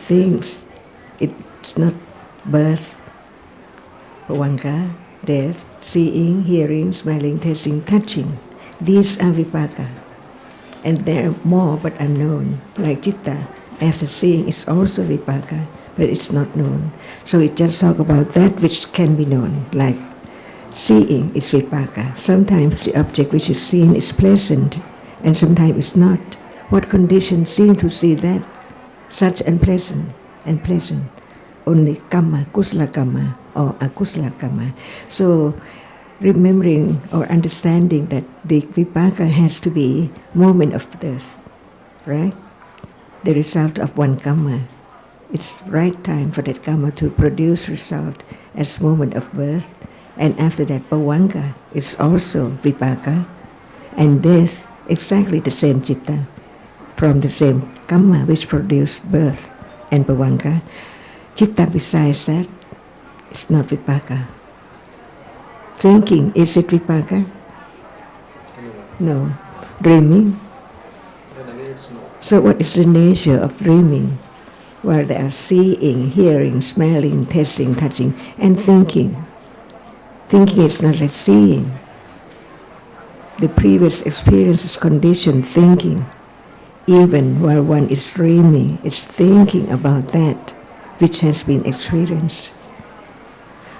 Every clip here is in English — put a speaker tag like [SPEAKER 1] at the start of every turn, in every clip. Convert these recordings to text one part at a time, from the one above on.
[SPEAKER 1] things. It's not birth, bhavanga, death, seeing, hearing, smelling, tasting, touching. These are vipaka. And there are more but unknown, like citta. After seeing is also vipaka, but it's not known. So it just talk about that which can be known, like seeing is vipaka. Sometimes the object which is seen is pleasant, and sometimes it's not. What conditions seem to see that? Such unpleasant and pleasant. Only kamma, kusala kamma or akusala kamma. So remembering or understanding that the vipaka has to be moment of birth, right? The result of one kamma. It's right time for that kamma to produce result as moment of birth. And after that, bhavanga is also vipaka. And death, exactly the same citta, from the same kamma which produced birth and bhavanga. Citta besides that, it's not vipaka. Thinking, is it vipaka? No. Dreaming? So what is the nature of dreaming? Well, they are seeing, hearing, smelling, tasting, touching, and thinking. Thinking is not like seeing. The previous experience is conditioned thinking. Even while one is dreaming, it's thinking about that which has been experienced.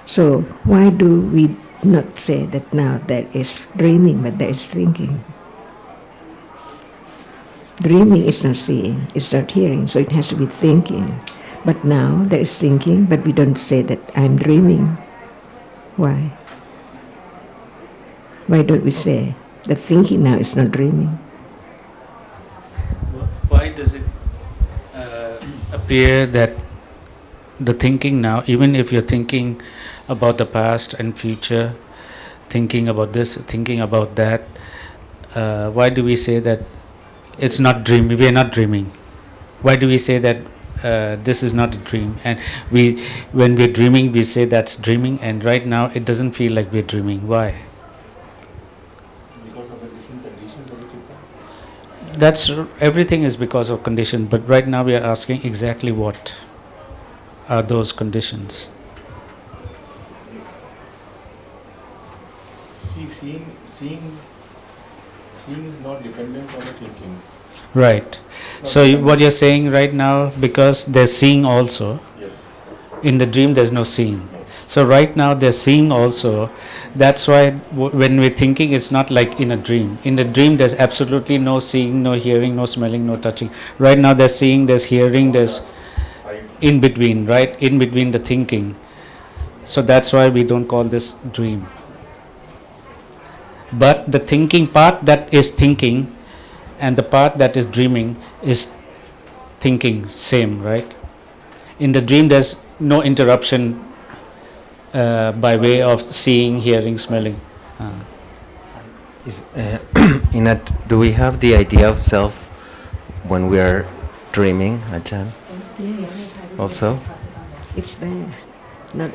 [SPEAKER 1] So why do we not say that now there is dreaming, but there is thinking? Dreaming is not seeing, it's not hearing, so it has to be thinking. But now there is thinking, but we don't say that I'm dreaming. Why? Why don't we say that thinking now is not dreaming?
[SPEAKER 2] Why does it appear that the thinking now, even if you're thinking about the past and future, thinking about this, thinking about that, why do we say that it's not dreaming? We are not dreaming. Why do we say that this is not a dream? And when we're dreaming, we say that's dreaming, and right now it doesn't feel like we're dreaming. Why?
[SPEAKER 3] Because of the different conditions of the citta.
[SPEAKER 2] That's everything is because of conditions, but right now we are asking exactly what are those conditions.
[SPEAKER 3] See, seeing is not dependent on the thinking.
[SPEAKER 2] Right. So what you're saying right now, because they're seeing also.
[SPEAKER 3] Yes.
[SPEAKER 2] In the dream there's no seeing. So right now they're seeing also. That's why when we're thinking, it's not like in a dream. In the dream there's absolutely no seeing, no hearing, no smelling, no touching. Right now there's seeing, there's hearing, there's in between, right? In between the thinking. So that's why we don't call this dream. But the thinking part that is thinking and the part that is dreaming is thinking same, right? In the dream there's no interruption by way of seeing, hearing, smelling.
[SPEAKER 4] Do we have the idea of self when we are dreaming, Ajarn?
[SPEAKER 1] Yes.
[SPEAKER 4] Also?
[SPEAKER 1] It's there, not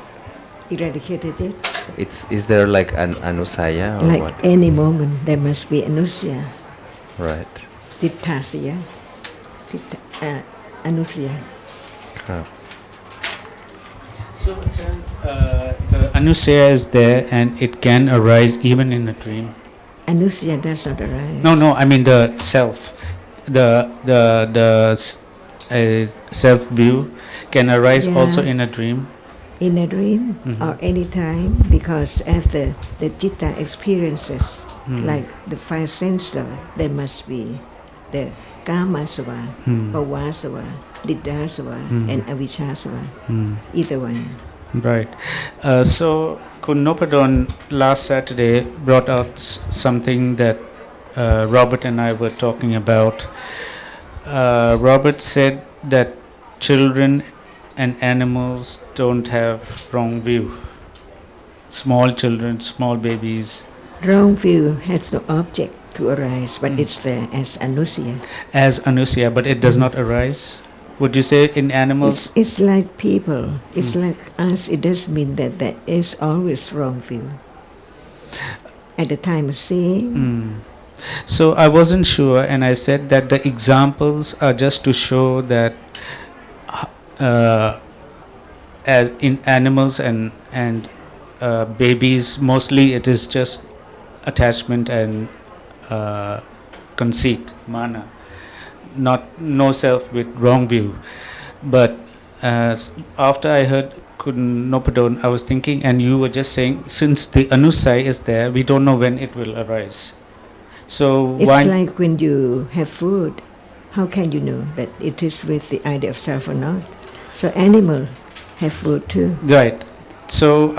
[SPEAKER 1] eradicated yet.
[SPEAKER 4] Is there like an anusaya or
[SPEAKER 1] Like
[SPEAKER 4] what?
[SPEAKER 1] any moment, there must be anusya,
[SPEAKER 4] Right.
[SPEAKER 1] ditthasya, anusya.
[SPEAKER 4] Correct.
[SPEAKER 2] So the anusaya is there and it can arise even in a dream.
[SPEAKER 1] Anusya does not arise.
[SPEAKER 2] No, I mean the self, the self view can arise also in a dream.
[SPEAKER 1] In a dream or any time, because after the citta experiences, like the five senses, there must be the kamasava, bhavasava, diddhasava, and avijjasava. Either one.
[SPEAKER 2] Right. So Kunopadon last Saturday brought out something that Robert and I were talking about. Robert said that children and animals don't have wrong view. Small children, small babies.
[SPEAKER 1] Wrong view has no object to arise, but it's there as anusya.
[SPEAKER 2] As anusya, but it does not arise. Would you say in animals?
[SPEAKER 1] It's like people. It's like us. It doesn't mean that there is always wrong view. At the time of seeing.
[SPEAKER 2] So I wasn't sure, and I said that the examples are just to show that uh, as in animals and babies, mostly it is just attachment and conceit, mana, not no self with wrong view. But after I heard Kun Nopadon, I was thinking, and you were just saying, since the anusai is there, we don't know when it will arise. So
[SPEAKER 1] It's
[SPEAKER 2] why?
[SPEAKER 1] like when you have food, how can you know that it is with the idea of self or not? So animal have food too.
[SPEAKER 2] Right. So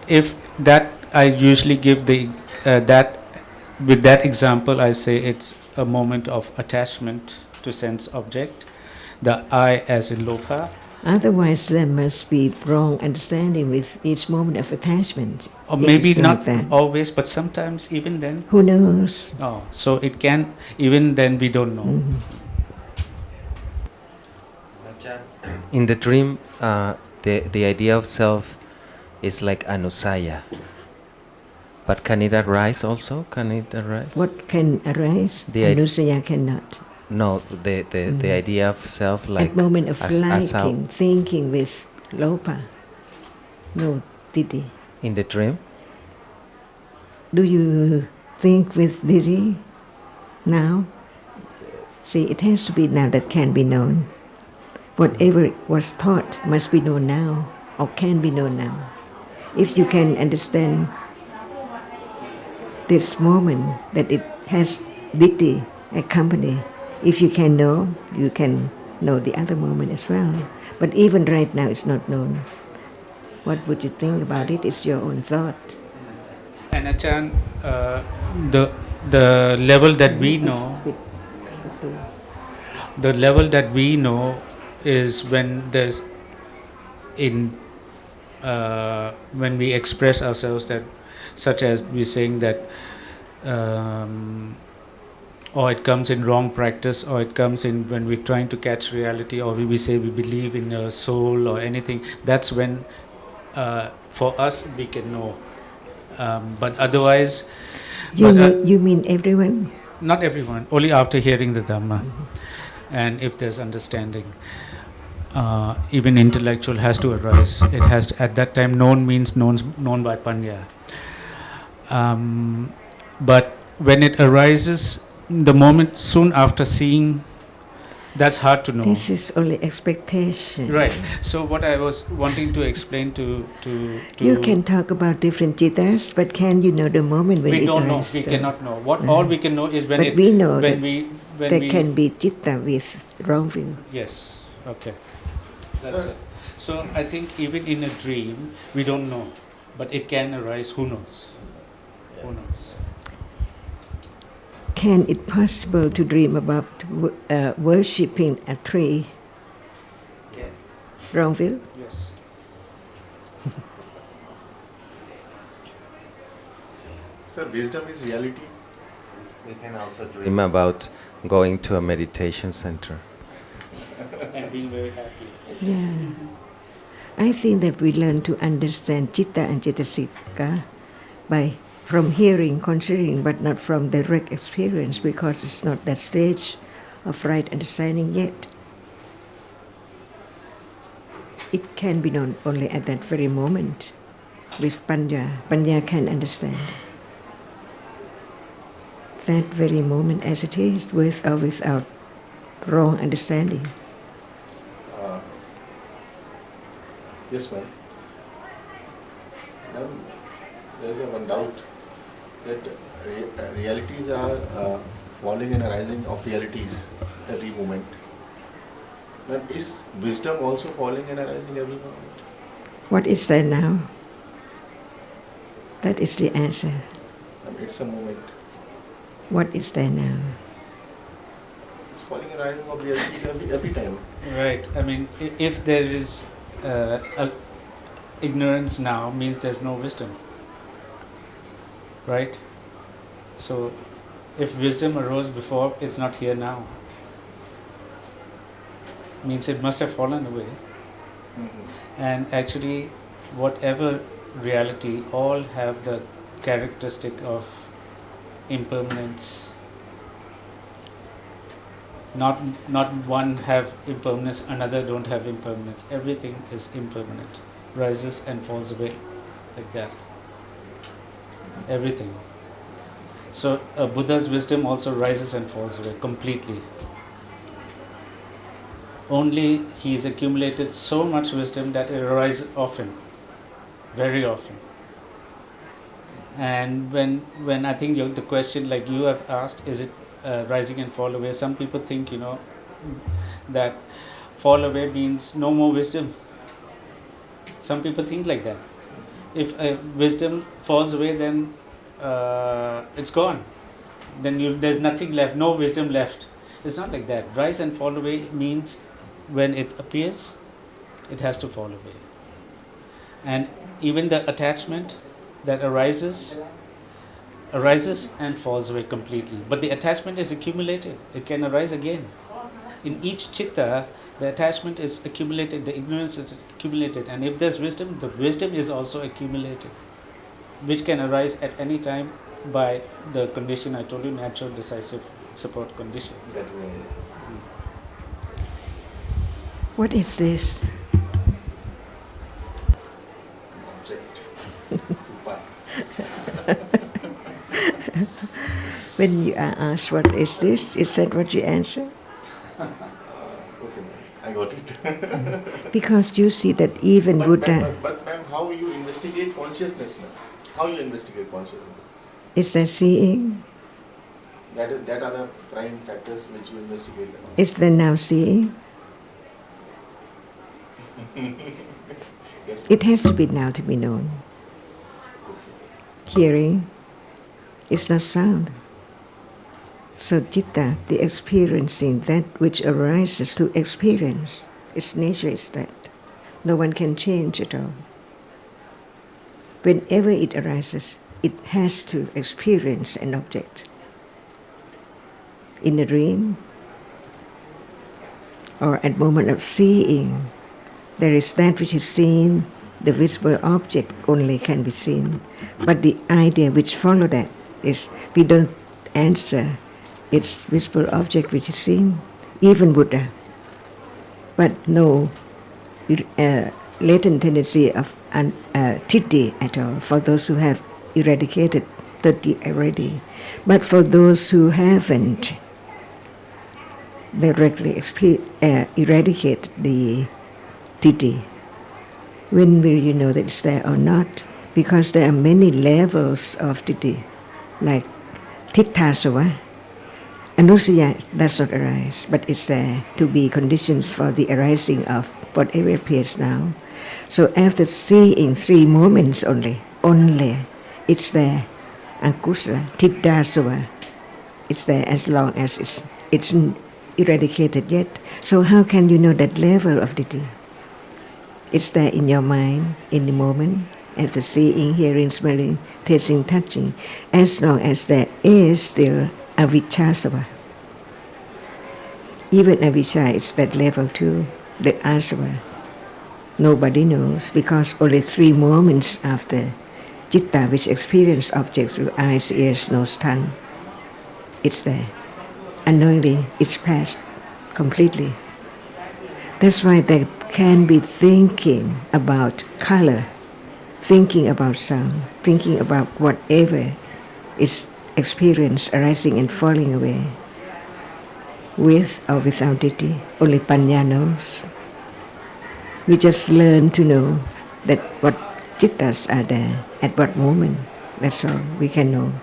[SPEAKER 2] if that, I usually give the that with that example, I say it's a moment of attachment to sense object, the I as in loka.
[SPEAKER 1] Otherwise, there must be wrong understanding with each moment of attachment.
[SPEAKER 2] Or
[SPEAKER 1] if
[SPEAKER 2] maybe
[SPEAKER 1] it's
[SPEAKER 2] not
[SPEAKER 1] like that.
[SPEAKER 2] always, but sometimes even then.
[SPEAKER 1] Who knows?
[SPEAKER 2] Oh, so it can, even then we don't know.
[SPEAKER 1] Mhm.
[SPEAKER 4] In the dream, the idea of self is like anusaya. But can it arise also? Can it arise?
[SPEAKER 1] What can arise?
[SPEAKER 4] The id-
[SPEAKER 1] Anusaya cannot.
[SPEAKER 4] No, the idea of self like
[SPEAKER 1] At moment of
[SPEAKER 4] as how
[SPEAKER 1] liking, thinking with lopa. No, Didi.
[SPEAKER 4] in the dream.
[SPEAKER 1] Do you think with Didi now? See, it has to be now that can be known. Whatever was taught must be known now, or can be known now. If you can understand this moment that it has Didi accompany, if you can know the other moment as well. But even right now it's not known. What would you think about it? It's your own thought.
[SPEAKER 2] And Ajarn, the level that we know, the level that we know is when there's when we express ourselves, that such as we're saying that or it comes in wrong practice, or it comes in when we're trying to catch reality, or we say we believe in a soul or anything. That's when for us we can know, but otherwise
[SPEAKER 1] You mean everyone?
[SPEAKER 2] not everyone, only after hearing the Dhamma. And if there's understanding, even intellectual has to arise. It has to, at that time, known means known by panya. But when it arises, the moment soon after seeing, that's hard to know.
[SPEAKER 1] This is only expectation.
[SPEAKER 2] Right. So what I was wanting to explain to
[SPEAKER 1] You can talk about different jittas, but can you know the moment when
[SPEAKER 2] we
[SPEAKER 1] it
[SPEAKER 2] don't know.
[SPEAKER 1] arises?
[SPEAKER 2] We cannot know. What all we can know is when
[SPEAKER 1] But
[SPEAKER 2] it.
[SPEAKER 1] we know
[SPEAKER 2] when
[SPEAKER 1] that
[SPEAKER 2] we when
[SPEAKER 1] there
[SPEAKER 2] we.
[SPEAKER 1] can be citta with wrong view.
[SPEAKER 2] Yes. Okay. That's it. So I think even in a dream we don't know, but it can arise. Who knows? Who knows?
[SPEAKER 1] Can it possible to dream about worshipping a tree?
[SPEAKER 2] Yes.
[SPEAKER 1] Wrong view?
[SPEAKER 2] Yes.
[SPEAKER 3] Sir, wisdom is reality.
[SPEAKER 4] We can also dream about going to a meditation center.
[SPEAKER 2] And being very happy.
[SPEAKER 1] Yeah. I think that we learn to understand citta and cittasika from hearing, considering, but not from direct experience, because it's not that stage of right understanding yet. It can be known only at that very moment with panya. Panya can understand that very moment as it is, with or without wrong understanding.
[SPEAKER 3] Yes, ma'am. Ma'am, there's one doubt that realities are falling and arising of realities every moment. Ma'am, is wisdom also falling and arising every moment?
[SPEAKER 1] What is there now? That is the answer.
[SPEAKER 3] Ma'am, it's a moment.
[SPEAKER 1] What is there now?
[SPEAKER 3] It's falling and arising of realities every time.
[SPEAKER 2] Right. I mean, if there is ignorance now, means there's no wisdom. Right? So, if wisdom arose before, it's not here now. Means it must have fallen away.
[SPEAKER 3] Mm-hmm.
[SPEAKER 2] And actually, whatever reality, all have the characteristic of impermanence. Not one have impermanence, another don't have impermanence. Everything is impermanent, rises and falls away, like that. Everything. So Buddha's wisdom also rises and falls away completely. Only he's accumulated so much wisdom that it arises often, very often. And when I think the question like you have asked, is it rising and fall away? Some people think, that fall away means no more wisdom. Some people think like that. If wisdom falls away, then it's gone. Then there's nothing left, no wisdom left. It's not like that. Rise and fall away means when it appears, it has to fall away. And even the attachment that arises and falls away completely. But the attachment is accumulated. It can arise again. In each chitta, the attachment is accumulated, the ignorance is accumulated. And if there's wisdom, the wisdom is also accumulated, which can arise at any time by the condition I told you, natural decisive support condition.
[SPEAKER 1] What is this?
[SPEAKER 3] Object.
[SPEAKER 1] When you are asked what is this, is that what you answer?
[SPEAKER 3] Okay, I got it.
[SPEAKER 1] Because you see that even Buddha
[SPEAKER 3] But ma'am, how you investigate consciousness, ma'am? How you investigate consciousness?
[SPEAKER 1] is there seeing,
[SPEAKER 3] That are the prime factors which you investigate.
[SPEAKER 1] is there now seeing?
[SPEAKER 3] Yes.
[SPEAKER 1] It has to be now to be known. Hearing is not sound. So citta, the experiencing that which arises to experience, its nature is that. No one can change it all. Whenever it arises, it has to experience an object. In a dream, or at moment of seeing, there is that which is seen, the visible object only can be seen. But the idea which follows that is, we don't answer, it's visible object which is seen, even Buddha. But no latent tendency of titi at all, for those who have eradicated titi already. But for those who haven't directly eradicate the titi, when will you know that it's there or not? Because there are many levels of titi, like titthasava. Anusaya does not arise, but it's there to be conditions for the arising of whatever appears now. So after seeing 3 moments only, it's there. Ankusala, titthasava, it's there as long as it's eradicated yet. So how can you know that level of titi? It's there in your mind, in the moment, after seeing, hearing, smelling, tasting, touching, as long as there is still avijjasava. Even avijja is that level too, the asava. Nobody knows, because only 3 moments after citta, which experience objects through eyes, ears, nose, tongue, it's there. Unknowingly, it's past completely. That's why there can be thinking about color, thinking about sound, thinking about whatever is experienced arising and falling away, with or without titi. Only Panya knows. We just learn to know that what cittas are there, at what moment, that's all we can know.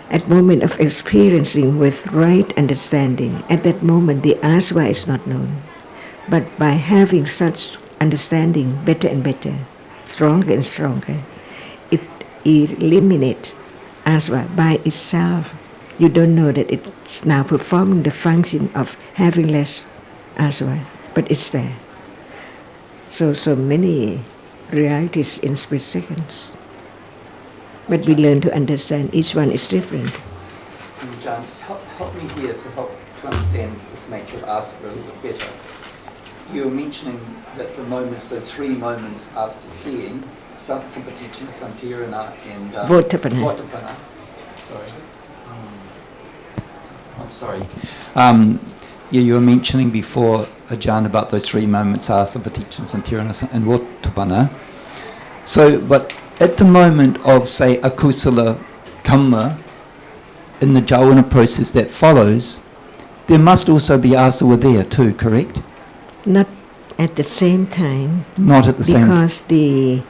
[SPEAKER 1] At moment of experiencing with right understanding, at that moment the asava is not known. But by having such understanding better and better, stronger and stronger, it eliminates asava by itself. You don't know that it's now performing the function of having less asava, but it's there. So many realities in split seconds. But we learn to understand each one is different.
[SPEAKER 5] So James, help me here to understand this nature of asava a little bit better. You were mentioning that the moments, those 3 moments after seeing, Sampaticana, Santirana and Votapana. Sorry. I'm sorry. Yeah, you were mentioning before, Ajarn, about those three moments, Asa, Paticca, Samtirana, and Votupana. So, but at the moment of, say, akusala kamma, in the jhana process that follows, there must also be asava there too, correct?
[SPEAKER 1] Not at the same time,
[SPEAKER 5] Not at the same time.
[SPEAKER 1] because the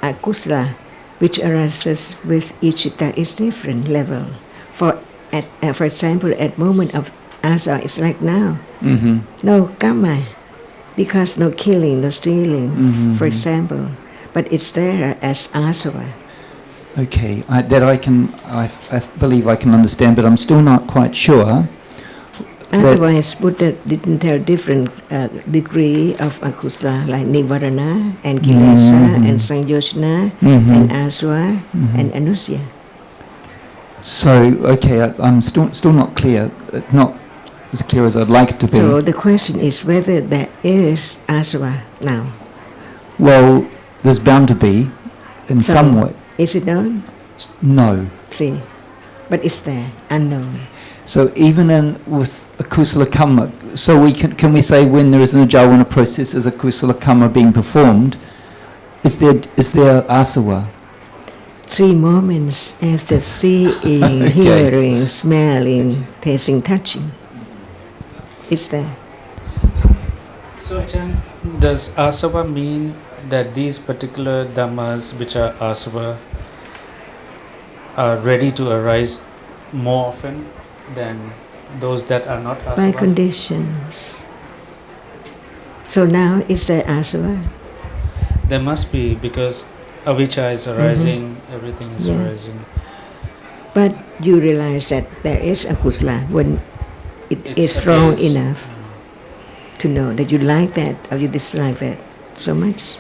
[SPEAKER 1] akusala which arises with each citta is different level. For example, at moment of asa, it's like now,
[SPEAKER 5] Mm-hmm.
[SPEAKER 1] no kamma, because no killing, no stealing, for example, but it's there as asava.
[SPEAKER 5] Okay, I believe I can understand, but I'm still not quite sure.
[SPEAKER 1] Otherwise, Buddha didn't tell different degree of akusala, like nivarana and kilesa and sanyoshana and aswa and anusya.
[SPEAKER 5] So, okay, I'm still not clear, not as clear as I'd like it to be.
[SPEAKER 1] So the question is whether there is aswa now.
[SPEAKER 5] Well, there's bound to be, in
[SPEAKER 1] So,
[SPEAKER 5] some way.
[SPEAKER 1] Is it known?
[SPEAKER 5] No.
[SPEAKER 1] See, but it's there, unknown.
[SPEAKER 5] So even with a kusala kamma, so can we say when there is an jhana process, is a kusala kamma being performed, is there asava?
[SPEAKER 1] 3 moments after seeing, hearing, smelling, tasting, touching. It's there.
[SPEAKER 2] So, Ajarn, does asava mean that these particular dhammas which are asava are ready to arise more often than those that are not asava?
[SPEAKER 1] By conditions. So now is there asava?
[SPEAKER 2] There must be, because avijja is arising, everything is
[SPEAKER 1] Yeah.
[SPEAKER 2] arising.
[SPEAKER 1] But you realize that there is akusala when it is strong
[SPEAKER 2] appears.
[SPEAKER 1] enough to know that you like that or you dislike that so much.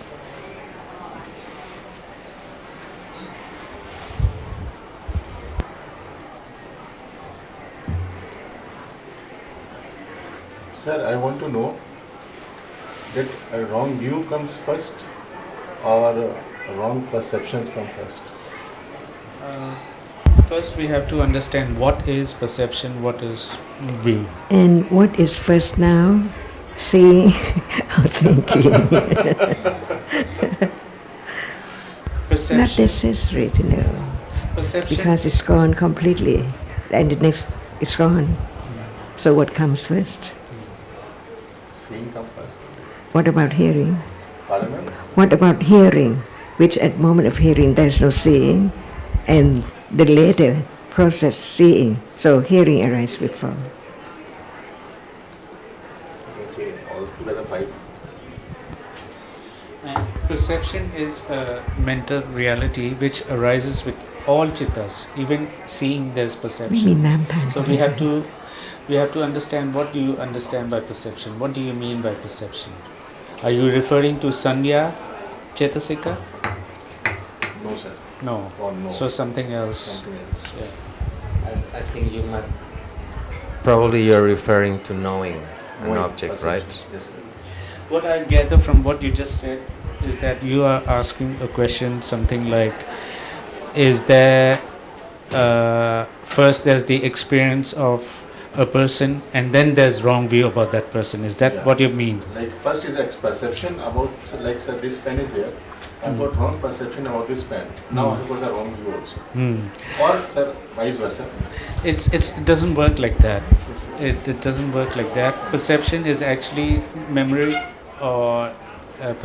[SPEAKER 3] Sir, I want to know that a wrong view comes first or wrong perceptions come first?
[SPEAKER 2] First, we have to understand what is perception, what is view.
[SPEAKER 1] And what is first now? Seeing or thinking? Not
[SPEAKER 2] Perception,
[SPEAKER 1] necessary to know,
[SPEAKER 2] perception.
[SPEAKER 1] because it's gone completely and the next is gone. So what comes first?
[SPEAKER 3] Seeing comes first.
[SPEAKER 1] What about hearing?
[SPEAKER 3] Pardon, ma'am?
[SPEAKER 1] What about hearing, which at moment of hearing there is no seeing, and the later process seeing, so hearing arises before.
[SPEAKER 3] You can say altogether 5.
[SPEAKER 2] And perception is a mental reality which arises with all chittas. Even seeing, there's
[SPEAKER 1] ไม่มี
[SPEAKER 2] perception.
[SPEAKER 1] น้ำทาน
[SPEAKER 2] So we have to understand, what do you understand by perception? What do you mean by perception? Are you referring to sanya, chetasika?
[SPEAKER 3] No, sir.
[SPEAKER 2] No.
[SPEAKER 3] Or no.
[SPEAKER 2] So something else.
[SPEAKER 3] Something else.
[SPEAKER 2] Yeah.
[SPEAKER 4] I think you must. Probably you're referring to knowing an
[SPEAKER 3] Knowing,
[SPEAKER 4] object,
[SPEAKER 3] perception.
[SPEAKER 4] right?
[SPEAKER 3] Yes, sir.
[SPEAKER 2] What I gather from what you just said is that you are asking a question, something like, is there first there's the experience of a person and then there's wrong view about that person. Is that
[SPEAKER 3] Yeah.
[SPEAKER 2] what you mean?
[SPEAKER 3] Like first is perception about, so like sir, this pen is there. I've got wrong perception about this pen. Now I've got the wrong view also. Or sir, vice versa.
[SPEAKER 2] It doesn't work like that.
[SPEAKER 3] Yes, sir.
[SPEAKER 2] It doesn't work like that. Perception is actually memory, or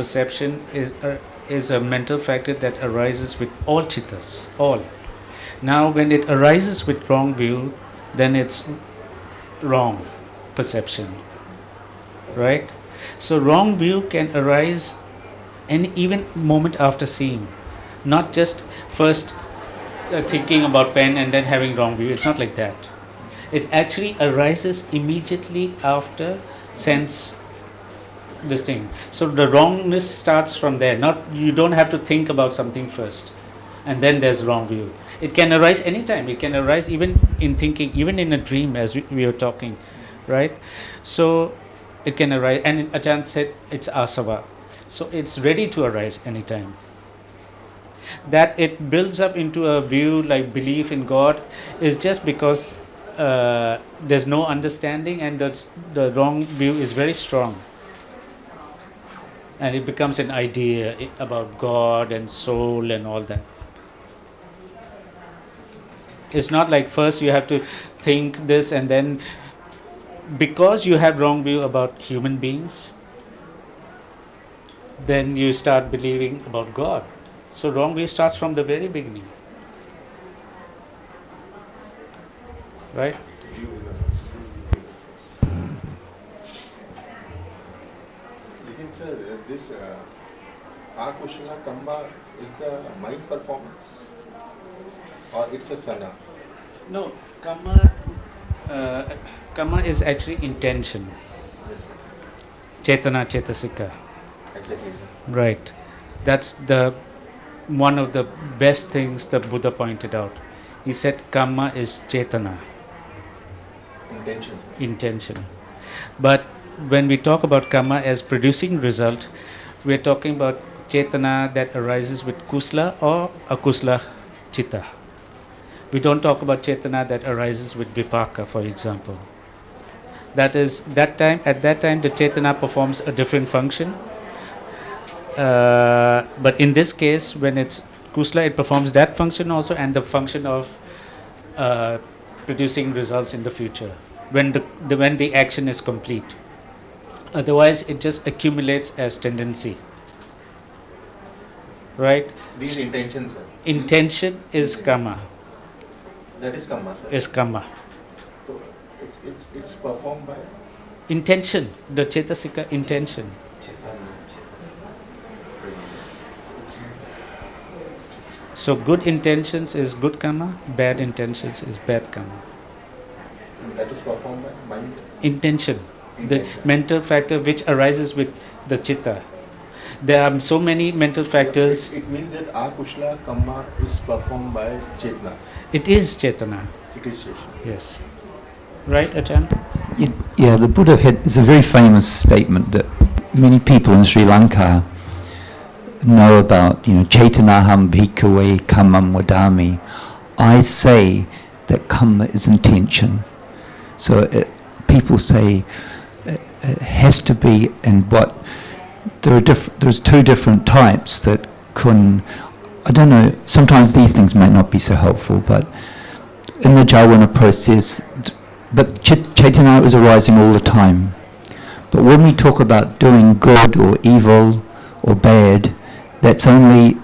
[SPEAKER 2] perception is a mental factor that arises with all chittas, all. Now when it arises with wrong view, then it's wrong perception, right? So wrong view can arise any even moment after seeing, not just first thinking about pen and then having wrong view. It's not like that. It actually arises immediately after sense this thing. So the wrongness starts from there. Not, you don't have to think about something first and then there's wrong view. It can arise anytime. It can arise even in thinking, even in a dream, as we were talking, right? So it can arise, and Ajarn said it's asava. So it's ready to arise anytime. That it builds up into a view like belief in God is just because there's no understanding, and the wrong view is very strong. And it becomes an idea about God and soul and all that. It's not like first you have to think this, and then because you have wrong view about human beings, then you start believing about God. So wrong view starts from the very beginning. Right?
[SPEAKER 3] This Akushla Kamba is the mind performance, or it's a sana?
[SPEAKER 2] No, Kama is actually intention.
[SPEAKER 3] Yes, sir.
[SPEAKER 2] Chetana, Chetasika.
[SPEAKER 3] Exactly.
[SPEAKER 2] Right. That's the one of the best things the Buddha pointed out. He said Kama is Chetana.
[SPEAKER 3] Intention.
[SPEAKER 2] Intention. But when we talk about Kama as producing result, we are talking about Chetana that arises with Kusla or Akusla Chitta. We don't talk about Chetana that arises with Vipaka, for example. That is, at that time the Chetana performs a different function. But in this case, when it's Kusla, it performs that function also, and the function of producing results in the future when the action is complete. Otherwise, it just accumulates as tendency. Right?
[SPEAKER 3] These intentions, sir.
[SPEAKER 2] Intention is Kama.
[SPEAKER 3] That is Kama, sir.
[SPEAKER 2] Is Kama.
[SPEAKER 3] So it's performed by
[SPEAKER 2] Intention, the Chetasika intention. So good intentions is good Kama, bad intentions is bad Kama.
[SPEAKER 3] and that is performed by mind.
[SPEAKER 2] Intention, the mental factor which arises with the Chitta. There are so many mental factors.
[SPEAKER 3] It means that Akushla Kama is performed by Chetna.
[SPEAKER 2] It is Chetana.
[SPEAKER 3] It is Chetna.
[SPEAKER 2] Yes. Right, Ajarn?
[SPEAKER 6] Yeah, the Buddha is a very famous statement that many people in Sri Lanka know about, Chetanaham bhikkhave kammam vadami. I say that karma is intention. So people say it has to be, and what there's two different types that I don't know, sometimes these things might not be so helpful, but in the jhāvana process, but Chaitanya is arising all the time. But when we talk about doing good or evil or bad, that's only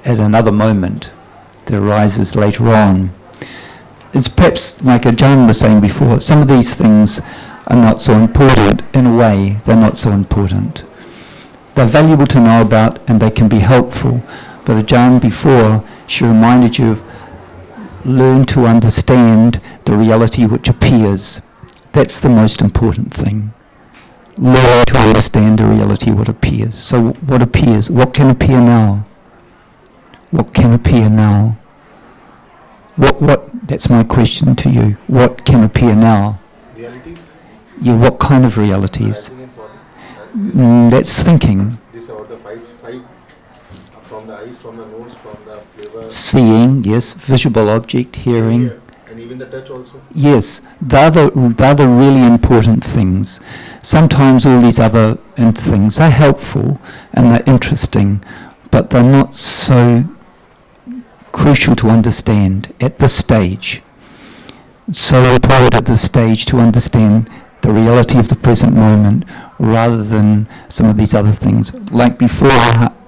[SPEAKER 6] at another moment that arises later on. It's perhaps like Ajarn was saying before, some of these things are not so important. In a way, they're not so important. They're valuable to know about and they can be helpful. But Ajarn before, she reminded you of learn to understand the reality which appears. That's the most important thing. Learn to understand the reality what appears. So what appears? What can appear now? What can appear now? What? That's my question to you. What can appear now?
[SPEAKER 3] Realities?
[SPEAKER 6] Yeah, what kind of realities? That's thinking.
[SPEAKER 3] This about the five from the eyes, from the nose, from the flavor.
[SPEAKER 6] Seeing, yes. Visual object, hearing.
[SPEAKER 3] And even the touch also.
[SPEAKER 6] Yes, the other really important things. Sometimes all these other things are helpful and they're interesting, but they're not so crucial to understand at this stage. It's so important at this stage to understand the reality of the present moment rather than some of these other things. Like before,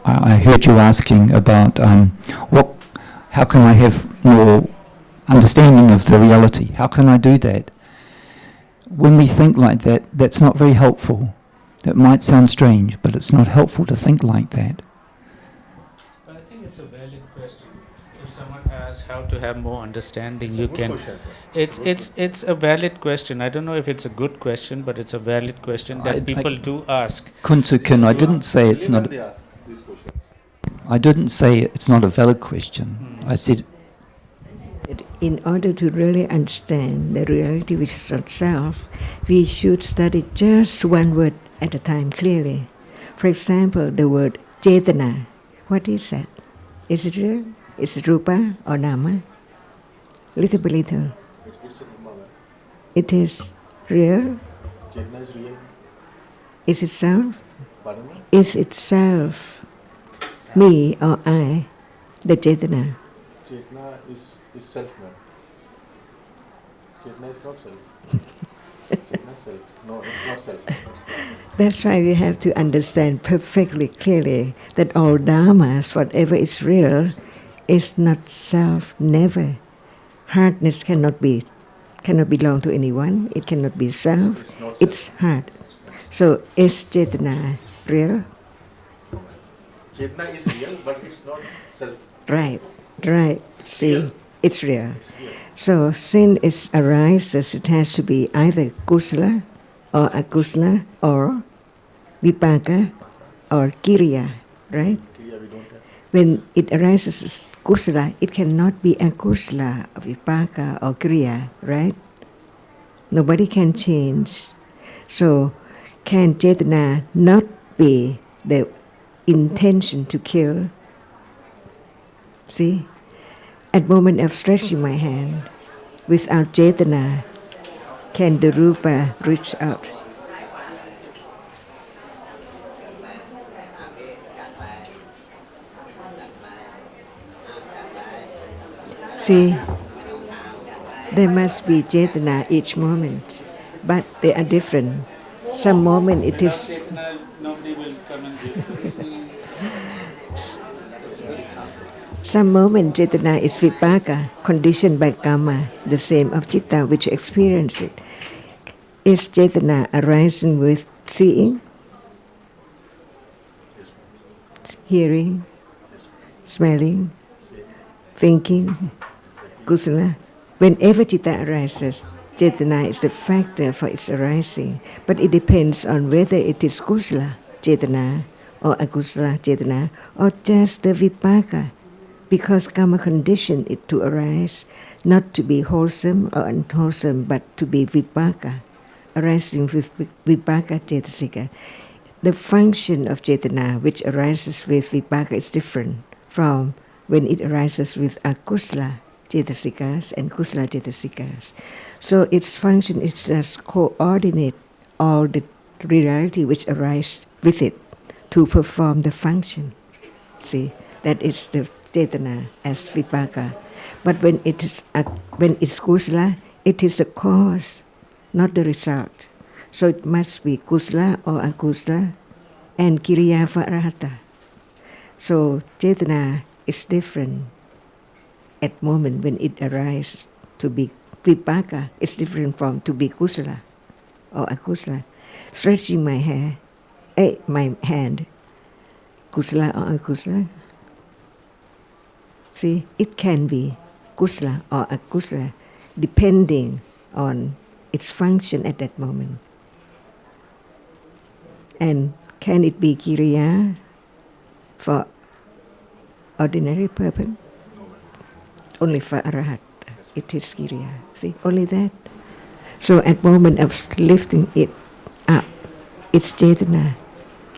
[SPEAKER 6] I heard you asking about how can I have more understanding of the reality? How can I do that? When we think like that, that's not very helpful. That might sound strange, but it's not helpful to think like that.
[SPEAKER 2] But I think it's a valid question. If someone asks how to have more understanding, you can. It's a valid question. I don't know if it's a good question, but it's a valid question that people do ask.
[SPEAKER 6] Kunsukin, I didn't say it's not.
[SPEAKER 3] They ask these questions.
[SPEAKER 6] I didn't say it's not a valid question. I said.
[SPEAKER 1] In order to really understand the reality which is not self, we should study just one word at a time clearly. For example, the word Chetana. What is that? Is it real? Is it Rupa or Nama? Little by little.
[SPEAKER 3] It's a Dhamma.
[SPEAKER 1] It is real.
[SPEAKER 3] Chetna is real.
[SPEAKER 1] Is itself?
[SPEAKER 3] Pardon me?
[SPEAKER 1] Is itself me or I, the Chetana?
[SPEAKER 3] Chetna is self, man. Chetna is not self. Chetna is self. No, it's not self.
[SPEAKER 1] That's why we have to understand perfectly clearly that all dharmas, whatever is real, is not self, never. Hardness cannot belong to anyone. It cannot be self.
[SPEAKER 3] It's not self.
[SPEAKER 1] It's hard. So is Chetana real?
[SPEAKER 3] Chetna is real, but it's not self.
[SPEAKER 1] Right. See,
[SPEAKER 3] real.
[SPEAKER 1] it's real.
[SPEAKER 3] It's real.
[SPEAKER 1] So sin arises, it has to be either kusala or akusala or vipaka or kiriya, right?
[SPEAKER 3] Kriya we don't have.
[SPEAKER 1] When it arises as kusala, it cannot be akusala, or vipaka or kriya, right? Nobody can change. So can Chetana not be the intention to kill? See? At moment of stretching my hand, without Chetana, can the Rupa reach out? See, there must be Chetana each moment, but they are different. Some moment it is...
[SPEAKER 2] Nobody will come and give us.
[SPEAKER 1] Some moment Chetana is vipaka, conditioned by karma, the same of citta which experience it. Is Chetana arising with seeing, hearing, smelling, thinking, kusala? Whenever citta arises, Chetana is the factor for its arising, but it depends on whether it is kusala Chetana or akusala Chetana or just the vipaka. Because karma conditioned it to arise, not to be wholesome or unwholesome, but to be vipaka, arising with vipaka cetasika. The function of Chetana, which arises with vipaka, is different from when it arises with akusala cetasikas and kusala cetasikas. So its function is just coordinate all the reality which arise with it to perform the function. See, that is the Chetana as vipaka. But when it's kusala, it is the cause, not the result. So it must be kusala or akusala and kiriya for arahata. So Chetana is different at moment when it arises to be vipaka. It's different from to be kusala or akusala. Stretching my hand, kusala or akusala. See, it can be kusala or akusala depending on its function at that moment. And can it be kiriya for ordinary purpose? Only for arahat, it is kiriya. See, only that. So at moment of lifting it up, it's Chetana,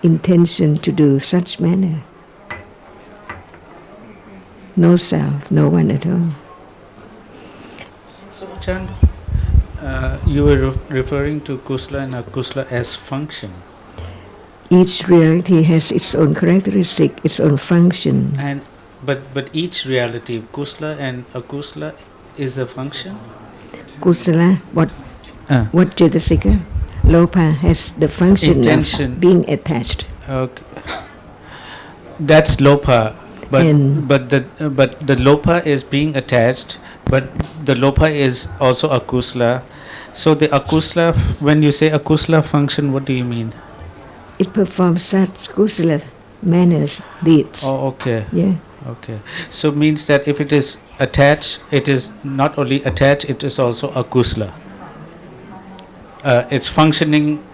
[SPEAKER 1] intention to do such manner. No self, no one at all.
[SPEAKER 2] So, Ajarn, you were referring to kusala and akusala as function.
[SPEAKER 1] Each reality has its own characteristic, its own function.
[SPEAKER 2] And but each reality, kusala and akusala, is a function.
[SPEAKER 1] Kusala, what cetasika? Lopa has the function
[SPEAKER 2] Intention.
[SPEAKER 1] of being attached.
[SPEAKER 2] Okay. That's lopa. But the lopa is being attached, but the lopa is also akusala. So the akusala, when you say akusala function, what do you mean?
[SPEAKER 1] It performs such kusala manners, deeds.
[SPEAKER 2] Oh, okay.
[SPEAKER 1] Yeah.
[SPEAKER 2] Okay. So means that if it is attached, it is not only attached, it is also akusala. It's functioning,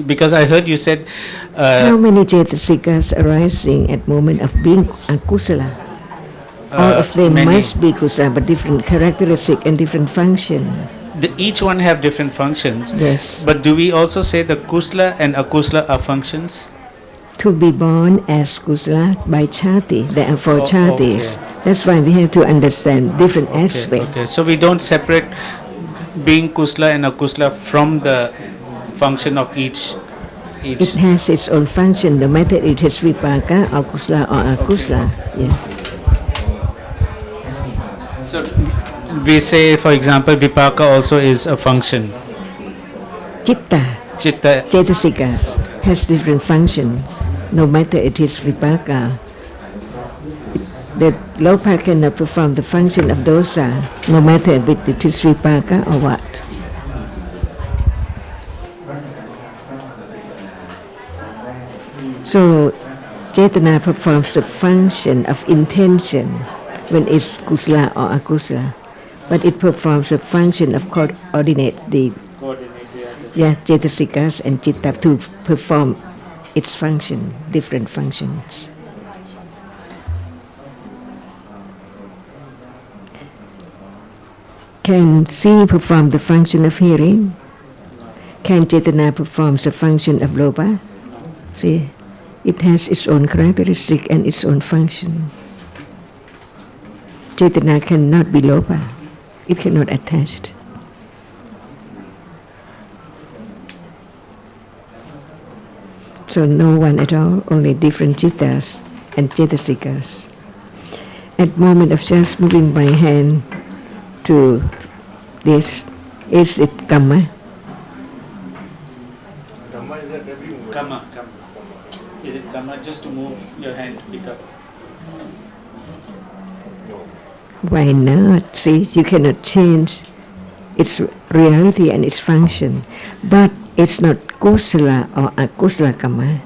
[SPEAKER 2] because I heard you said...
[SPEAKER 1] How many cetasikas arising at moment of being akusala? All of them
[SPEAKER 2] many.
[SPEAKER 1] must be kusala, but different characteristic and different function.
[SPEAKER 2] Each one have different functions.
[SPEAKER 1] Yes.
[SPEAKER 2] But do we also say the kusala and akusala are functions?
[SPEAKER 1] To be born as kusala by chati, there are four
[SPEAKER 2] Oh,
[SPEAKER 1] chatis.
[SPEAKER 2] okay.
[SPEAKER 1] That's why we have to understand different aspects.
[SPEAKER 2] Okay. So we don't separate being kusla and akusla from the function of each.
[SPEAKER 1] It has its own function, no matter it is vipaka or kusla or akusla. Yeah.
[SPEAKER 2] So we say, for example, vipaka also is a function.
[SPEAKER 1] Chitta,
[SPEAKER 2] Chitta,
[SPEAKER 1] cetasikas, has different functions, no matter it is vipaka. The lopa cannot perform the function of dosa, no matter if it is vipaka or what. So, Cetana performs the function of intention when it's kusla or akusla, but it performs the function of coordinate the Cetasikas and Chitta to perform its function, different functions. Can see perform the function of hearing? Can Cetana perform the function of lopa? See, it has its own characteristic and its own function. Cetana cannot be lopa. It cannot attach. So no one at all, only different chittas and cetasikas. At moment of just moving my hand to this, is it kamma?
[SPEAKER 3] Dhamma is at every moment.
[SPEAKER 2] Kama. Is it kama just to move your hand to pick up?
[SPEAKER 3] No.
[SPEAKER 1] Why not? See, you cannot change its reality and its function. But it's not kusala or akusala kamma.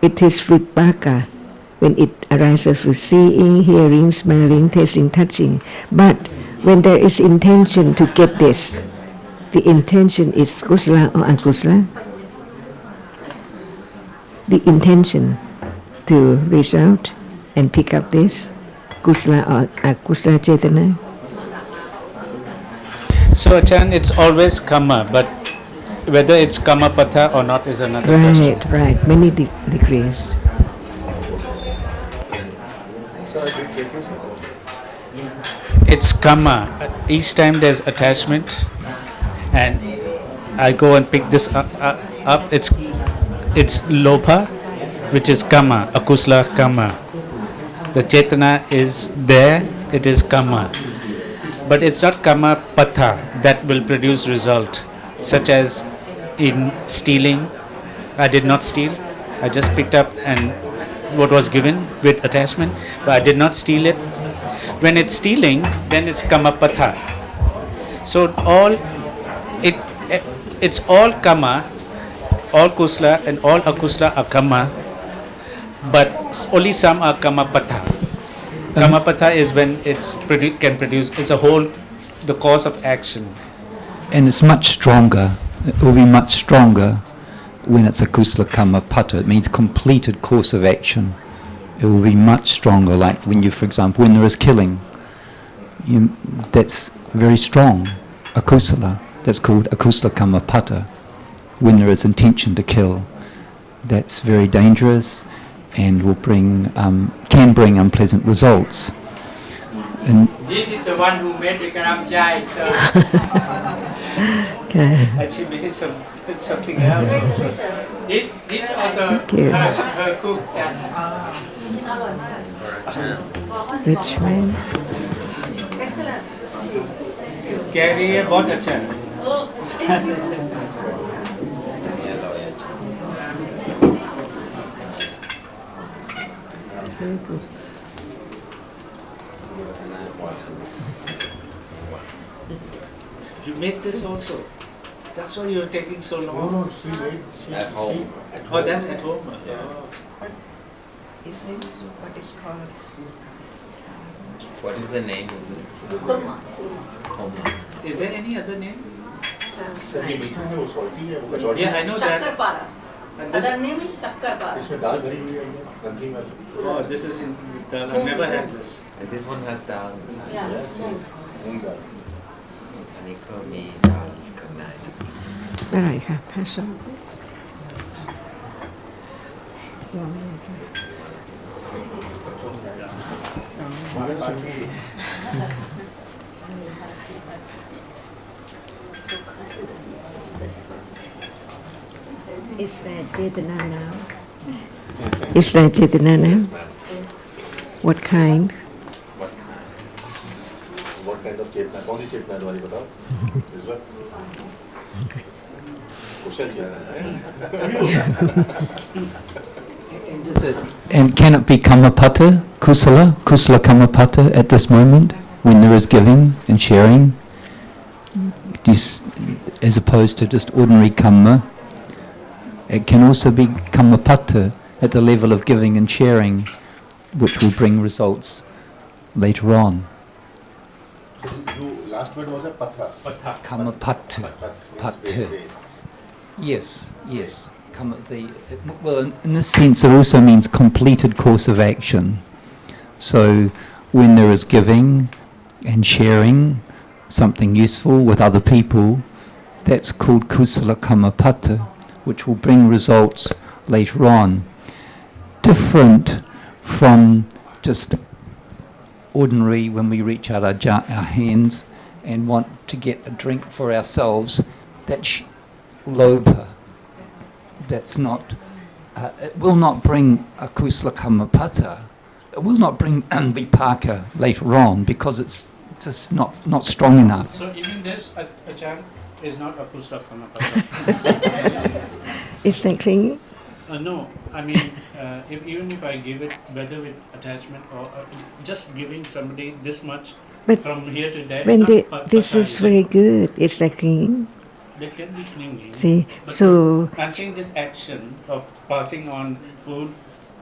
[SPEAKER 1] It is vipaka when it arises with seeing, hearing, smelling, tasting, touching. But when there is intention to get this, the intention is kusala or akusala. The intention to reach out and pick up this, kusala or akusala cetana.
[SPEAKER 2] So Ajarn, it's always kama, but whether it's kama patha or not is another question.
[SPEAKER 1] Right. Many degrees.
[SPEAKER 3] So I did get this.
[SPEAKER 2] It's kama. Each time there's attachment, and I go and pick this up. It's lopa, which is kama, akusla kama. The cetana is there, it is kama. But it's not kama patha that will produce result, such as in stealing. I did not steal, I just picked up and what was given with attachment, but I did not steal it. When it's stealing, then it's kama patha. So it's all kama, all kusla and all akusla are kama, but only some are kama patha. Kama patha is when can produce, it's a whole, the cause of action.
[SPEAKER 6] And it's much stronger. It will be much stronger when it's a kusala kama pata. It means completed course of action. It will be much stronger, like when you, for example, when there is killing, that's very strong, a kusala. That's called a kusala kama pata. When there is intention to kill, that's very dangerous and will can bring unpleasant results. And
[SPEAKER 7] this is the one who made the garam chai, so
[SPEAKER 1] Okay.
[SPEAKER 2] Actually made something else.
[SPEAKER 7] this also
[SPEAKER 1] you.
[SPEAKER 7] her cook.
[SPEAKER 1] Which one?
[SPEAKER 2] Carry a बहुत अच्छा है.
[SPEAKER 1] Very good.
[SPEAKER 2] You made this also. That's why you're taking so long.
[SPEAKER 3] No, she made
[SPEAKER 4] At home.
[SPEAKER 2] Oh, that's at home.
[SPEAKER 1] This is what is called
[SPEAKER 4] What is the name of it?
[SPEAKER 8] Kurma.
[SPEAKER 4] Koma.
[SPEAKER 2] Is there any other name?
[SPEAKER 1] sounds
[SPEAKER 3] ये
[SPEAKER 1] like
[SPEAKER 3] मीठा है वो salty है वो कचौड़ी
[SPEAKER 2] Yeah, I know that.
[SPEAKER 8] Shakkarpara.
[SPEAKER 2] And this,
[SPEAKER 8] Other name is Shakkarpara.
[SPEAKER 3] इसमें दाल भरी हुई है नमकीन वाली
[SPEAKER 2] oh, this is in dal. I've never had this.
[SPEAKER 4] And this one has dal inside.
[SPEAKER 8] Yeah.
[SPEAKER 3] मूंग दाल
[SPEAKER 4] อันนี้ก็มีดาลข้างใน
[SPEAKER 1] อะไรคะผสม
[SPEAKER 3] हमारे पास भी
[SPEAKER 1] Is that Chetana now? Is that Chetana now?
[SPEAKER 3] Yes, ma'am.
[SPEAKER 1] What kind?
[SPEAKER 3] What kind of चेतना? कौन सी चेतना तुम्हारी बताओ? इस वक्त कुशल चेतना है।
[SPEAKER 6] And can it be kamapata, kusala kamapata at this moment when there is giving and sharing, this, as opposed to just ordinary kamma? It can also be kamapata at the level of giving and sharing, which will bring results later on.
[SPEAKER 3] You last word was a patha.
[SPEAKER 6] Kamapata. Pata. Yes, yes. Well, in this sense, it also means completed course of action. So, when there is giving and sharing something useful with other people, that's called kusala kamapata, which will bring results later on. Different from just ordinary when we reach out our hands and want to get a drink for ourselves. That's lobha. That's not, it will not bring a kusala kamapata. It will not bring vipaka later on because it's just not strong enough.
[SPEAKER 2] So even this Ajarn is not a kusala kamapata.
[SPEAKER 1] Is that clinging?
[SPEAKER 2] No, I mean, even if I give it, whether with attachment or just giving somebody this much
[SPEAKER 1] But
[SPEAKER 2] from here to there,
[SPEAKER 1] when
[SPEAKER 2] it's not
[SPEAKER 1] this
[SPEAKER 2] patha,
[SPEAKER 1] is very good, it's like clinging.
[SPEAKER 2] They can be clinging.
[SPEAKER 1] See,
[SPEAKER 2] But
[SPEAKER 1] so
[SPEAKER 2] I'm saying this action of passing on food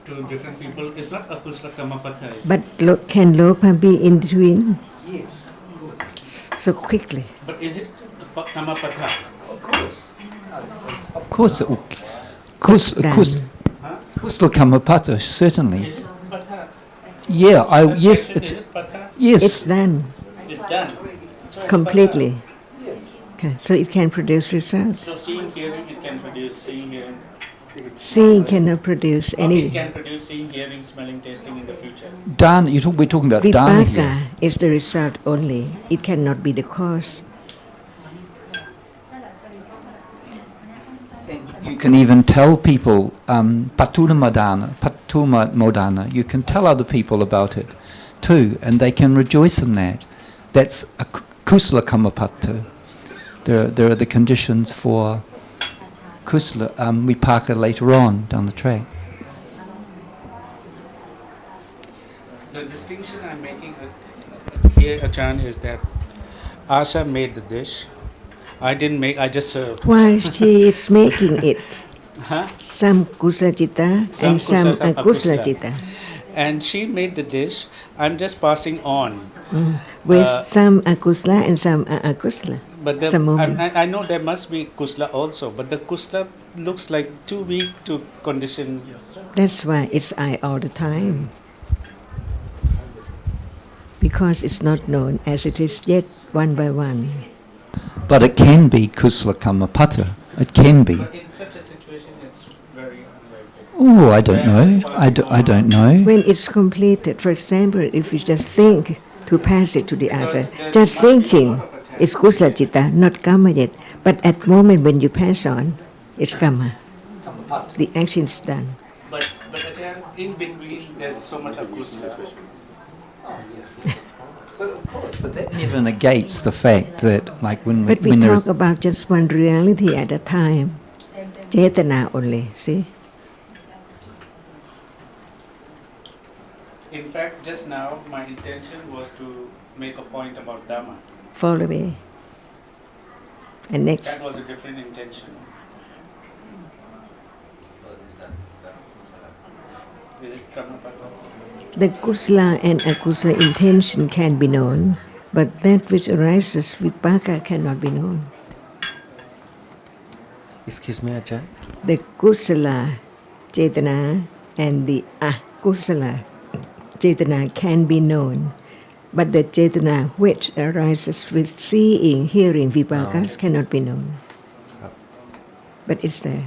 [SPEAKER 2] to different people is not a kusala kamapata.
[SPEAKER 1] but can lopa be in between
[SPEAKER 5] Yes, of course.
[SPEAKER 1] so quickly?
[SPEAKER 2] But is it kamapata?
[SPEAKER 5] Of course.
[SPEAKER 6] Of course it will.
[SPEAKER 1] Done.
[SPEAKER 6] Kusala kamapata, certainly.
[SPEAKER 2] Is it patha?
[SPEAKER 6] Yeah, yes,
[SPEAKER 2] Is
[SPEAKER 6] it's,
[SPEAKER 2] it patha?
[SPEAKER 6] yes.
[SPEAKER 1] It's done
[SPEAKER 2] It's done. So it's
[SPEAKER 1] completely.
[SPEAKER 5] Yes.
[SPEAKER 1] Okay, so it can produce results.
[SPEAKER 2] So seeing, hearing, it can produce seeing, hearing.
[SPEAKER 1] Seeing cannot produce
[SPEAKER 2] Or
[SPEAKER 1] any.
[SPEAKER 2] it can produce seeing, hearing, smelling, tasting in the future.
[SPEAKER 6] Dana, we're talking about dana here.
[SPEAKER 1] Vipaka is the result only. It cannot be the cause.
[SPEAKER 6] You can even tell people, patuma modana, you can tell other people about it too, and they can rejoice in that. That's a kusala kamapata. There are the conditions for kusala vipaka later on down the track.
[SPEAKER 2] The distinction I'm making here, Ajarn, is that Asha made the dish. I didn't make, I just served.
[SPEAKER 1] While she is making it,
[SPEAKER 2] Huh?
[SPEAKER 1] some kusala citta and some akusala citta.
[SPEAKER 2] And she made the dish. I'm just passing on.
[SPEAKER 1] With some akusala and some akusala.
[SPEAKER 2] But
[SPEAKER 1] Some moments.
[SPEAKER 2] I know there must be kusla also, but the kusla looks like too weak to condition.
[SPEAKER 1] That's why it's I all the time. Because it's not known as it is yet one by one.
[SPEAKER 6] But it can be kusala kamapata. It can be.
[SPEAKER 2] But in such a situation, it's very unlikely.
[SPEAKER 6] Oh, I don't know. I don't know.
[SPEAKER 1] When it's completed, for example, if you just think to pass it to the other,
[SPEAKER 2] Because there
[SPEAKER 1] just
[SPEAKER 2] must be a
[SPEAKER 1] thinking,
[SPEAKER 2] lot of attention.
[SPEAKER 1] it's kusala citta, not kama yet. But at the moment when you pass on, it's kama. The action is done.
[SPEAKER 2] But again, in between, there's so much of kusla.
[SPEAKER 5] Oh, yeah. But of course,
[SPEAKER 6] But that never negates the fact that, like, when
[SPEAKER 1] But we
[SPEAKER 6] when
[SPEAKER 1] talk
[SPEAKER 6] there's
[SPEAKER 1] about just one reality at a time. Chetana only, see?
[SPEAKER 2] In fact, just now, my intention was to make a point about Dhamma.
[SPEAKER 1] Follow me. And
[SPEAKER 2] That
[SPEAKER 1] next,
[SPEAKER 2] was a different intention. Is it Kamapata?
[SPEAKER 1] the kusala and akusala intention can be known, but that which arises vipaka cannot be known.
[SPEAKER 4] Excuse me, Ajarn.
[SPEAKER 1] The kusala chetana and the akusala chetana can be known, but the chetana which arises with seeing, hearing, vipakas cannot be known. But it's there.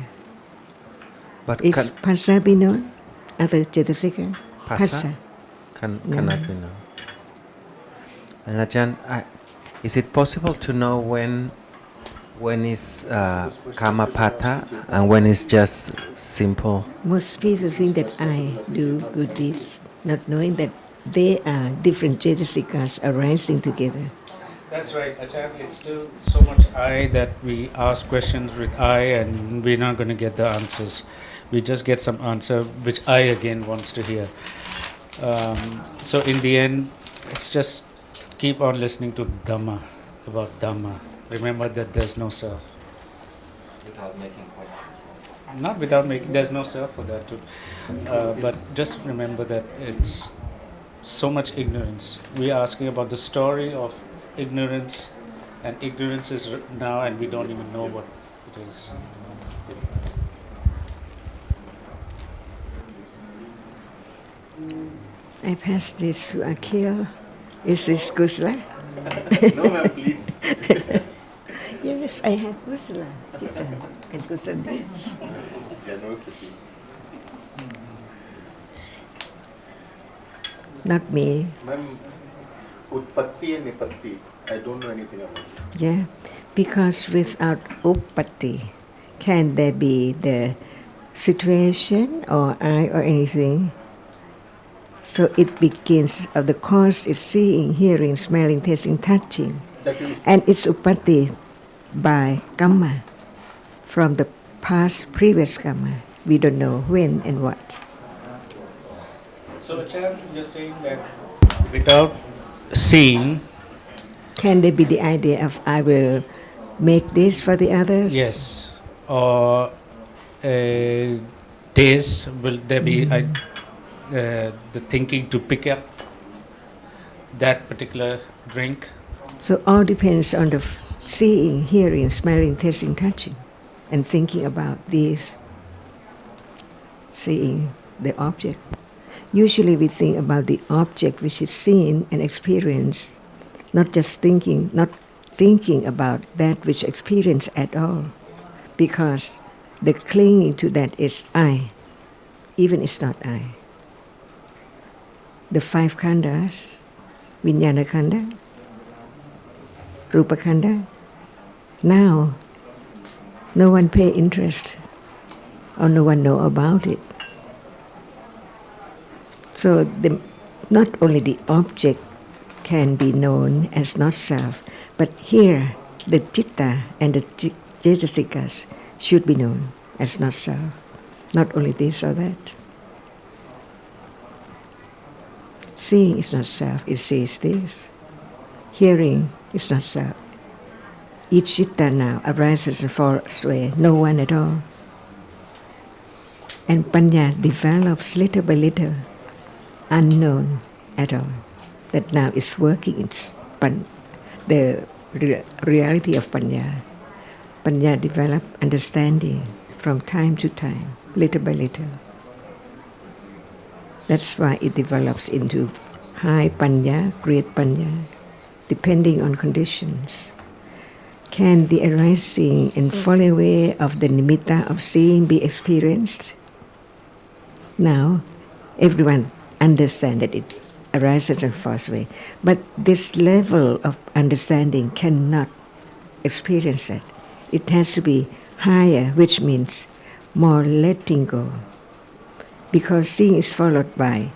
[SPEAKER 4] But
[SPEAKER 1] Is phasa be known? Other cetasika?
[SPEAKER 4] Phasa? Cannot be known. And Ajarn, is it possible to know when When is Kamapata and when is just simple?
[SPEAKER 1] Most people think that I do good deeds, not knowing that they are different Cetasikas arising together.
[SPEAKER 2] That's right, Ajarn. It's still so much I that we ask questions with I, and we're not going to get the answers. We just get some answer which I again wants to hear. So in the end, it's just keep on listening to Dhamma, about Dhamma. Remember that there's no self.
[SPEAKER 4] Without making questions.
[SPEAKER 2] Not without making, there's no self for that too. But just remember that it's so much ignorance. We're asking about the story of ignorance, and ignorance is now, and we don't even know what it is.
[SPEAKER 1] I pass this to Akhil. Is this Kusla?
[SPEAKER 3] No, ma'am, please.
[SPEAKER 1] Yes, I have Kusla, Chitta, and Kusla deeds.
[SPEAKER 3] Generosity.
[SPEAKER 1] Not me.
[SPEAKER 3] Ma'am, Utpatti and Nipatti, I don't know anything about it.
[SPEAKER 1] Yeah, because without uppatti, can there be the situation or I or anything? So it begins, the cause is seeing, hearing, smelling, tasting, touching.
[SPEAKER 3] That is,
[SPEAKER 1] And it's uppatti by kamma, from the past previous kamma. We don't know when and what.
[SPEAKER 2] So, Ajarn, you're saying that without seeing,
[SPEAKER 1] Can there be the idea of I will make this for the others?
[SPEAKER 2] yes, or taste, will there be the thinking to pick up that particular drink?
[SPEAKER 1] So all depends on the seeing, hearing, smelling, tasting, touching, and thinking about these, seeing the object. Usually we think about the object which is seen and experienced, not thinking about that which experienced at all, because the clinging to that is I, even it's not I. The five khandas, Vijnana khanda, Rupa khanda, now no one pay interest or no one know about it. So not only the object can be known as not self, but here the citta and the cetasikas should be known as not self. Not only this or that. Seeing is not self, it sees this. Hearing is not self. Each citta now arises and falls away, no one at all. And panya develops little by little, unknown at all. That now is working in the reality of panya. Panya develop understanding from time to time, little by little. That's why it develops into high panya, great panya, depending on conditions. Can the arising and falling away of the nimitta of seeing be experienced? Now, everyone understands that it arises and falls away. But this level of understanding cannot experience it. It has to be higher, which means more letting go. Because seeing is followed by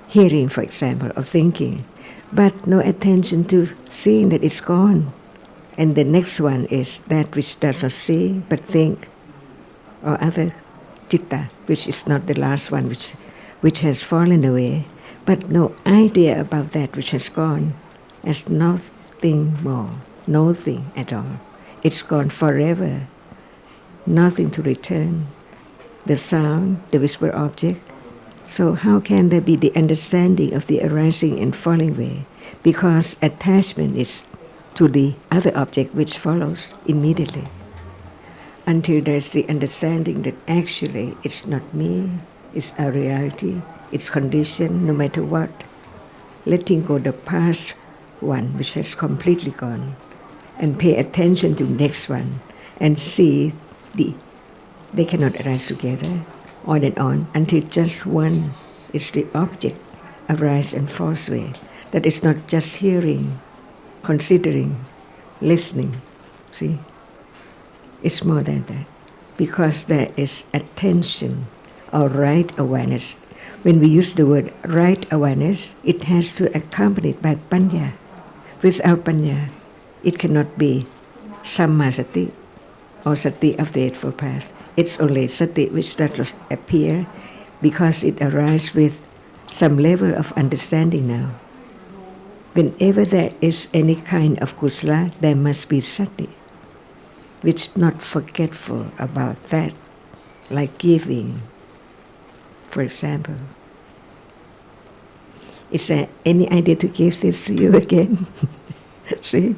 [SPEAKER 1] hearing, for example, or thinking, but no attention to seeing that it's gone. And the next one is that which does not see but think, or other citta, which is not the last one, which has fallen away, but no idea about that which has gone, as nothing more, nothing at all. It's gone forever, nothing to return. The sound, the whisper object. So how can there be the understanding of the arising and falling away? Because attachment is to the other object which follows immediately. Until there's the understanding that actually it's not me, it's a reality, it's conditioned no matter what. Letting go the past one which has completely gone and pay attention to the next one and see they cannot arise together, on and on, until just one is the object, arise and falls away. That is not just hearing, considering, listening. See, It's more than that. Because there is attention or right awareness. When we use the word right awareness, it has to accompanied by panya. Without panya, it cannot be sammasati or sati of the Eightfold Path. It's only sati which does not appear because it arises with some level of understanding now. Whenever there is any kind of kusala, there must be sati, which is not forgetful about that, like giving, for example. Is there any idea to give this to you again? See?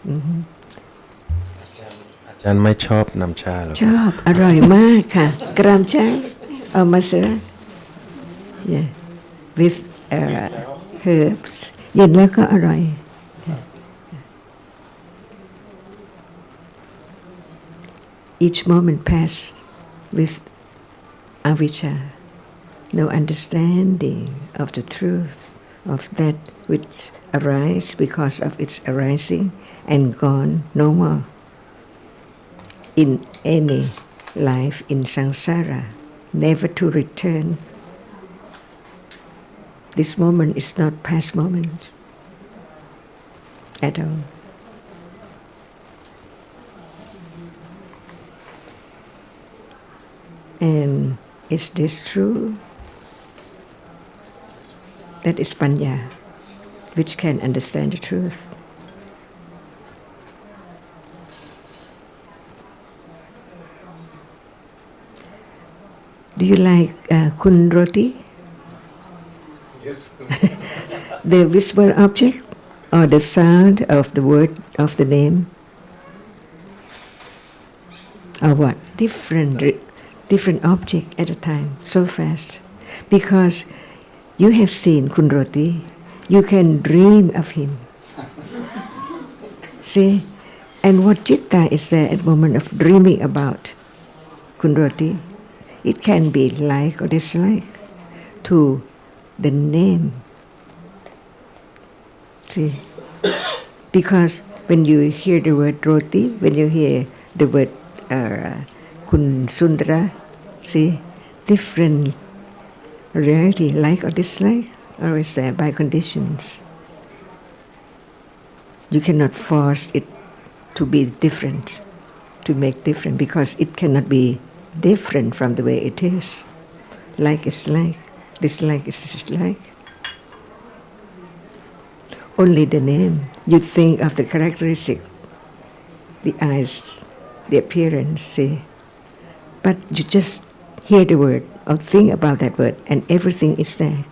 [SPEAKER 1] Mm-hmm.
[SPEAKER 4] อาจารย์ไม่ชอบน้ำชาหรอ
[SPEAKER 1] ชอบอร่อยมากค่ะกรามใจเอามาเสือ yeah with herbs เย็นแล้วก็อร่อย each moment pass with avijja, no understanding of the truth of that which arises because of its arising and gone no more. In any life in samsara, never to return. This moment is not past moment at all. And is this true? That is panya, which can understand the truth. Do you like kun roti?
[SPEAKER 3] Yes.
[SPEAKER 1] The visible object or the sound of the word of the name? Or what? Different object at a time, so fast. Because you have seen kun roti, you can dream of him. See? And what citta is there at the moment of dreaming about kun roti? It can be like or dislike to the name. See? Because when you hear the word roti, when you hear the word kun sundra, see? Different reality, like or dislike, or is there by conditions. You cannot force it to be different, to make different, because it cannot be different from the way it is. Like is like, dislike is dislike. Only the name. You think of the characteristic, the eyes, the appearance, see. But you just hear the word or think about that word and everything is there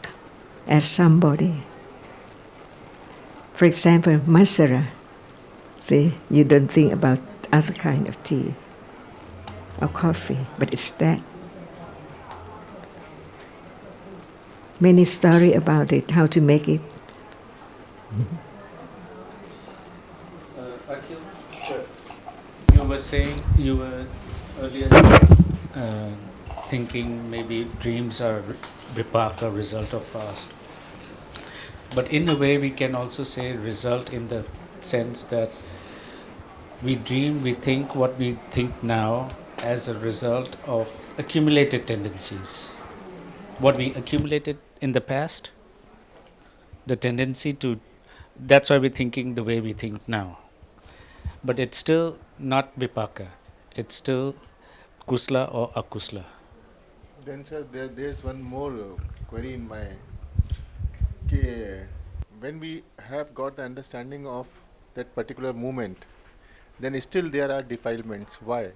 [SPEAKER 1] as somebody. For example, masara. See, you don't think about other kind of tea or coffee, but it's that. Many story about it, how to make it.
[SPEAKER 2] Akhil,
[SPEAKER 3] Sure.
[SPEAKER 2] you were saying, you were earlier saying, thinking maybe dreams are vipaka, result of past. But in a way, we can also say result in the sense that we dream, we think what we think now as a result of accumulated tendencies. What we accumulated in the past, the tendency to, that's why we're thinking the way we think now. But it's still not vipaka, it's still kusla or akusla.
[SPEAKER 3] Then, sir, there's one more query in my. When we have got the understanding of that particular movement, then still there are defilements. Why?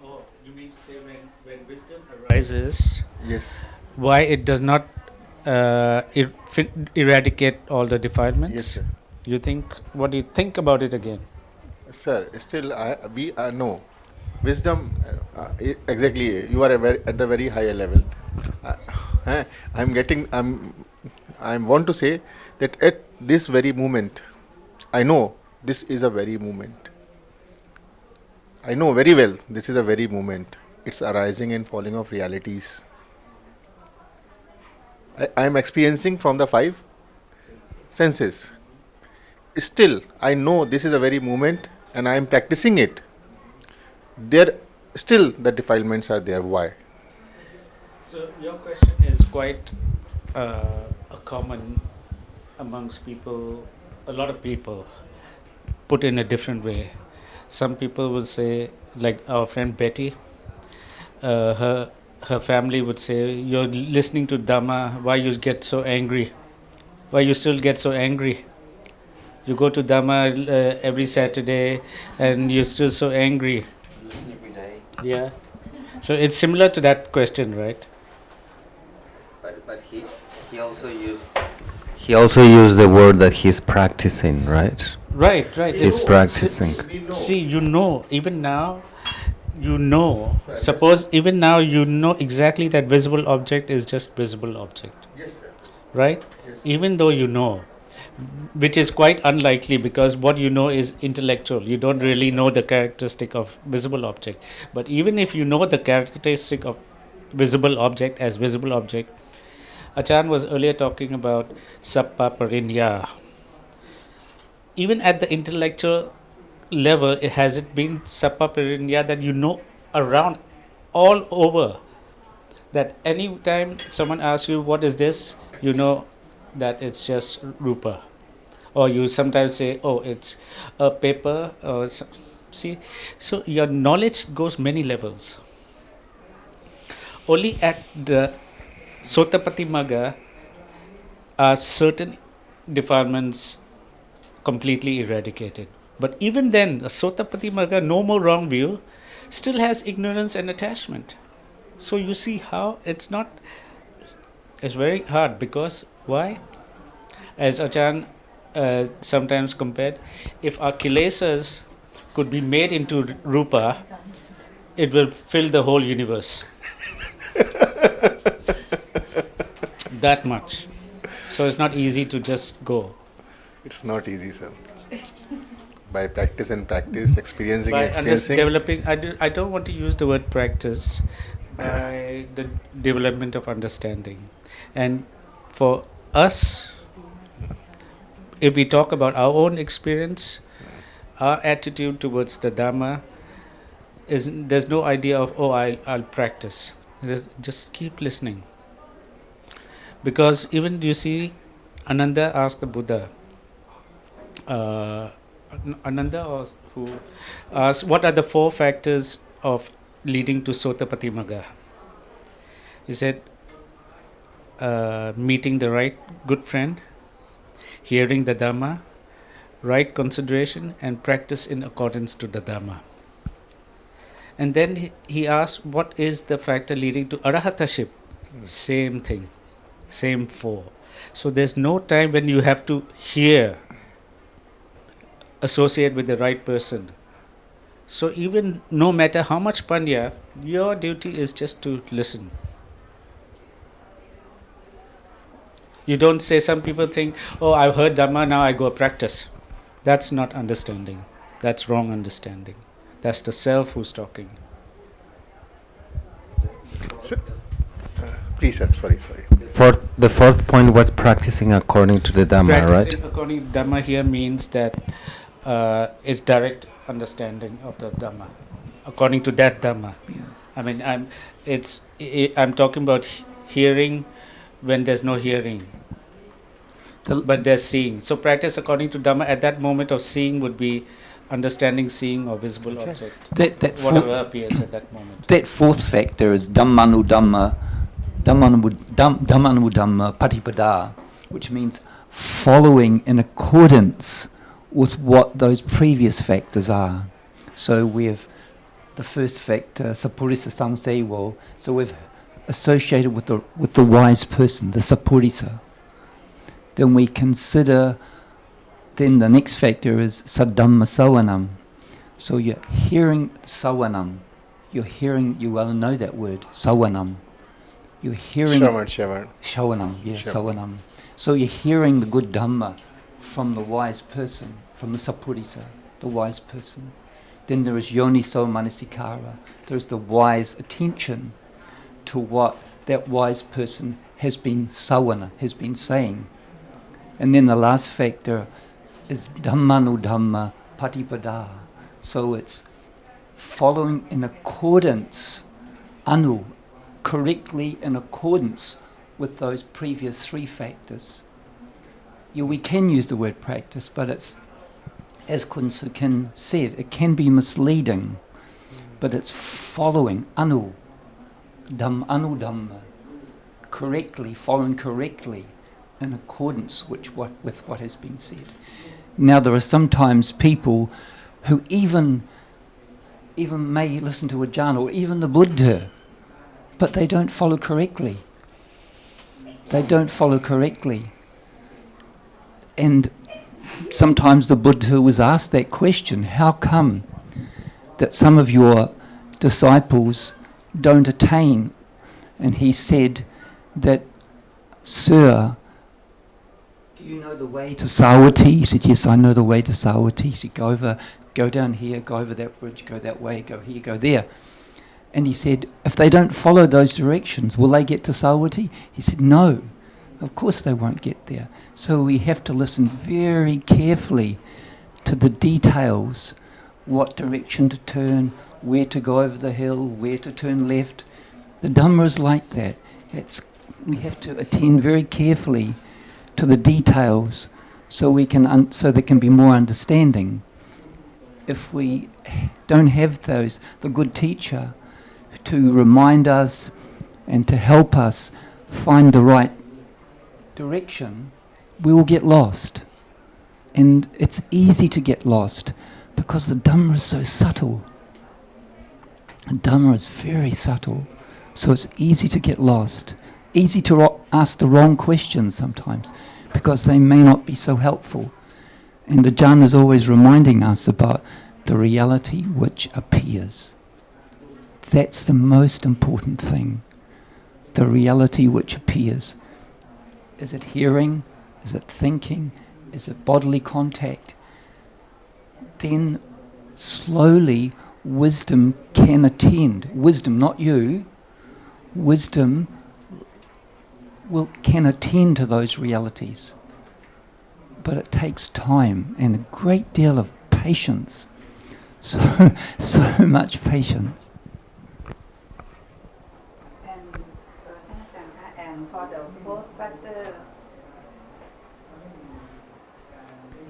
[SPEAKER 2] Oh, you mean say when wisdom arises,
[SPEAKER 3] Yes.
[SPEAKER 2] why it does not eradicate all the defilements?
[SPEAKER 3] Yes, sir.
[SPEAKER 2] You think, what do you think about it again?
[SPEAKER 3] Sir, still we no. Wisdom, exactly, you are at the very higher level. I want to say that at this very moment, I know this is a very moment. I know very well this is a very moment. It's arising and falling of realities. I am experiencing from the five senses. still I know this is a very moment and I am practicing it, there still the defilements are there. Why?
[SPEAKER 2] So your question is quite a common amongst people, a lot of people, put in a different way. Some people will say, like our friend Betty, her family would say, "You're listening to Dhamma. Why you get so angry? Why you still get so angry? You go to Dhamma every Saturday, and you're still so angry."
[SPEAKER 4] Listen every day.
[SPEAKER 2] Yeah. So it's similar to that question, right?
[SPEAKER 4] But he also used the word that he's practicing, right?
[SPEAKER 2] Right.
[SPEAKER 4] He's practicing.
[SPEAKER 2] See, even now, suppose even now you know exactly that visible object is just visible object.
[SPEAKER 3] Yes, sir.
[SPEAKER 2] Right?
[SPEAKER 3] Yes.
[SPEAKER 2] Even though you know, which is quite unlikely because what you know is intellectual. You don't really know the characteristic of visible object. But even if you know the characteristic of visible object as visible object, Ajarn was earlier talking about sappa parinya. Even at the intellectual level, has it been sappa parinya that you know around all over, that any time someone asks you what is this, you know that it's just rupa, or you sometimes say, oh, it's a paper, or see. So your knowledge goes many levels. Only at the Sotapati Magga are certain defilements completely eradicated. But even then, a Sotapati Magga, no more wrong view, still has ignorance and attachment. So you see how it's very hard, because why? As Ajarn sometimes compared, if our kilesas could be made into rupa, it will fill the whole universe. That much. So it's not easy to just go.
[SPEAKER 3] It's not easy, sir. By practice and practice, experiencing
[SPEAKER 2] By
[SPEAKER 3] and experiencing.
[SPEAKER 2] developing, I don't want to use the word practice, by the development of understanding. And for us, if we talk about our own experience, our attitude towards the Dhamma there's no idea of, oh, I'll practice. Just keep listening. Because even you see, Ananda asked the Buddha, Ananda, or who asked, what are the 4 factors of leading to Sotapati Magga? He said, meeting the right good friend, hearing the Dhamma, right consideration, and practice in accordance to the Dhamma. And then he asked, what is the factor leading to Arahataship? Same thing, same 4. So there's no time when you have to hear, associate with the right person. So even no matter how much panya, your duty is just to listen. You don't say, some people think, oh, I've heard Dhamma, now I go practice. That's not understanding. That's wrong understanding. That's the self who's talking.
[SPEAKER 3] Sir, please, sir. Sorry.
[SPEAKER 4] The fourth point was practicing according to the Dhamma,
[SPEAKER 2] Practicing
[SPEAKER 4] right?
[SPEAKER 2] according to Dhamma here means that it's direct understanding of the Dhamma. According to that Dhamma.
[SPEAKER 6] Yeah.
[SPEAKER 2] I mean, I'm talking about hearing when there's no hearing, but there's seeing. So practice according to Dhamma at that moment of seeing would be understanding, seeing, or visible object. Whatever appears at that moment.
[SPEAKER 6] That 4th factor is Dhammanudhamma Patipada, which means following in accordance with what those previous factors are. So we have the first factor, Sapurisa Samsewo, so we've associated with the wise person, the Sapurisa. Then we consider, then the next factor is Saddhamma Savanam. So you're hearing Savanam. You well know that word, Savanam. You're hearing
[SPEAKER 3] Shravan.
[SPEAKER 6] Shavanam, yeah, Savanam. So you're hearing the good Dhamma from the wise person, from the Sapurisa, the wise person. Then there is Yoniso Manasikara. There's the wise attention to what that wise person has been saying. And then the last factor is Dhamma Patipada. So it's following in accordance, anu, correctly in accordance with those previous three factors. Yeah, we can use the word practice, but it's, as Kun Sukin said, it can be misleading, but it's following, anu Dhamma, correctly, following correctly in accordance with what has been said. Now there are sometimes people who even may listen to Ajarn or even the Buddha, but they don't follow correctly. They don't follow correctly. And sometimes the Buddha was asked that question, how come that some of your disciples don't attain? And he said that, Sir, do you know the way to Sawati? He said, yes, I know the way to Sawati. He said, go down here, go over that bridge, go that way, go here, go there. And he said, if they don't follow those directions, will they get to Sawati? He said, no, of course they won't get there. So we have to listen very carefully to the details, what direction to turn, where to go over the hill, where to turn left. The Dhamma is like that. We have to attend very carefully to the details so we can so there can be more understanding. If we don't have the good teacher to remind us and to help us find the right direction, we will get lost. And it's easy to get lost because the Dhamma is so subtle. The Dhamma is very subtle, so it's easy to get lost. Easy to ask the wrong questions sometimes because they may not be so helpful. And Ajarn is always reminding us about the reality which appears. That's the most important thing. The reality which appears. Is it hearing? Is it thinking? Is it bodily contact? Then slowly wisdom can attend. Wisdom, not you. Wisdom can attend to those realities. But it takes time and a great deal of patience. So much patience.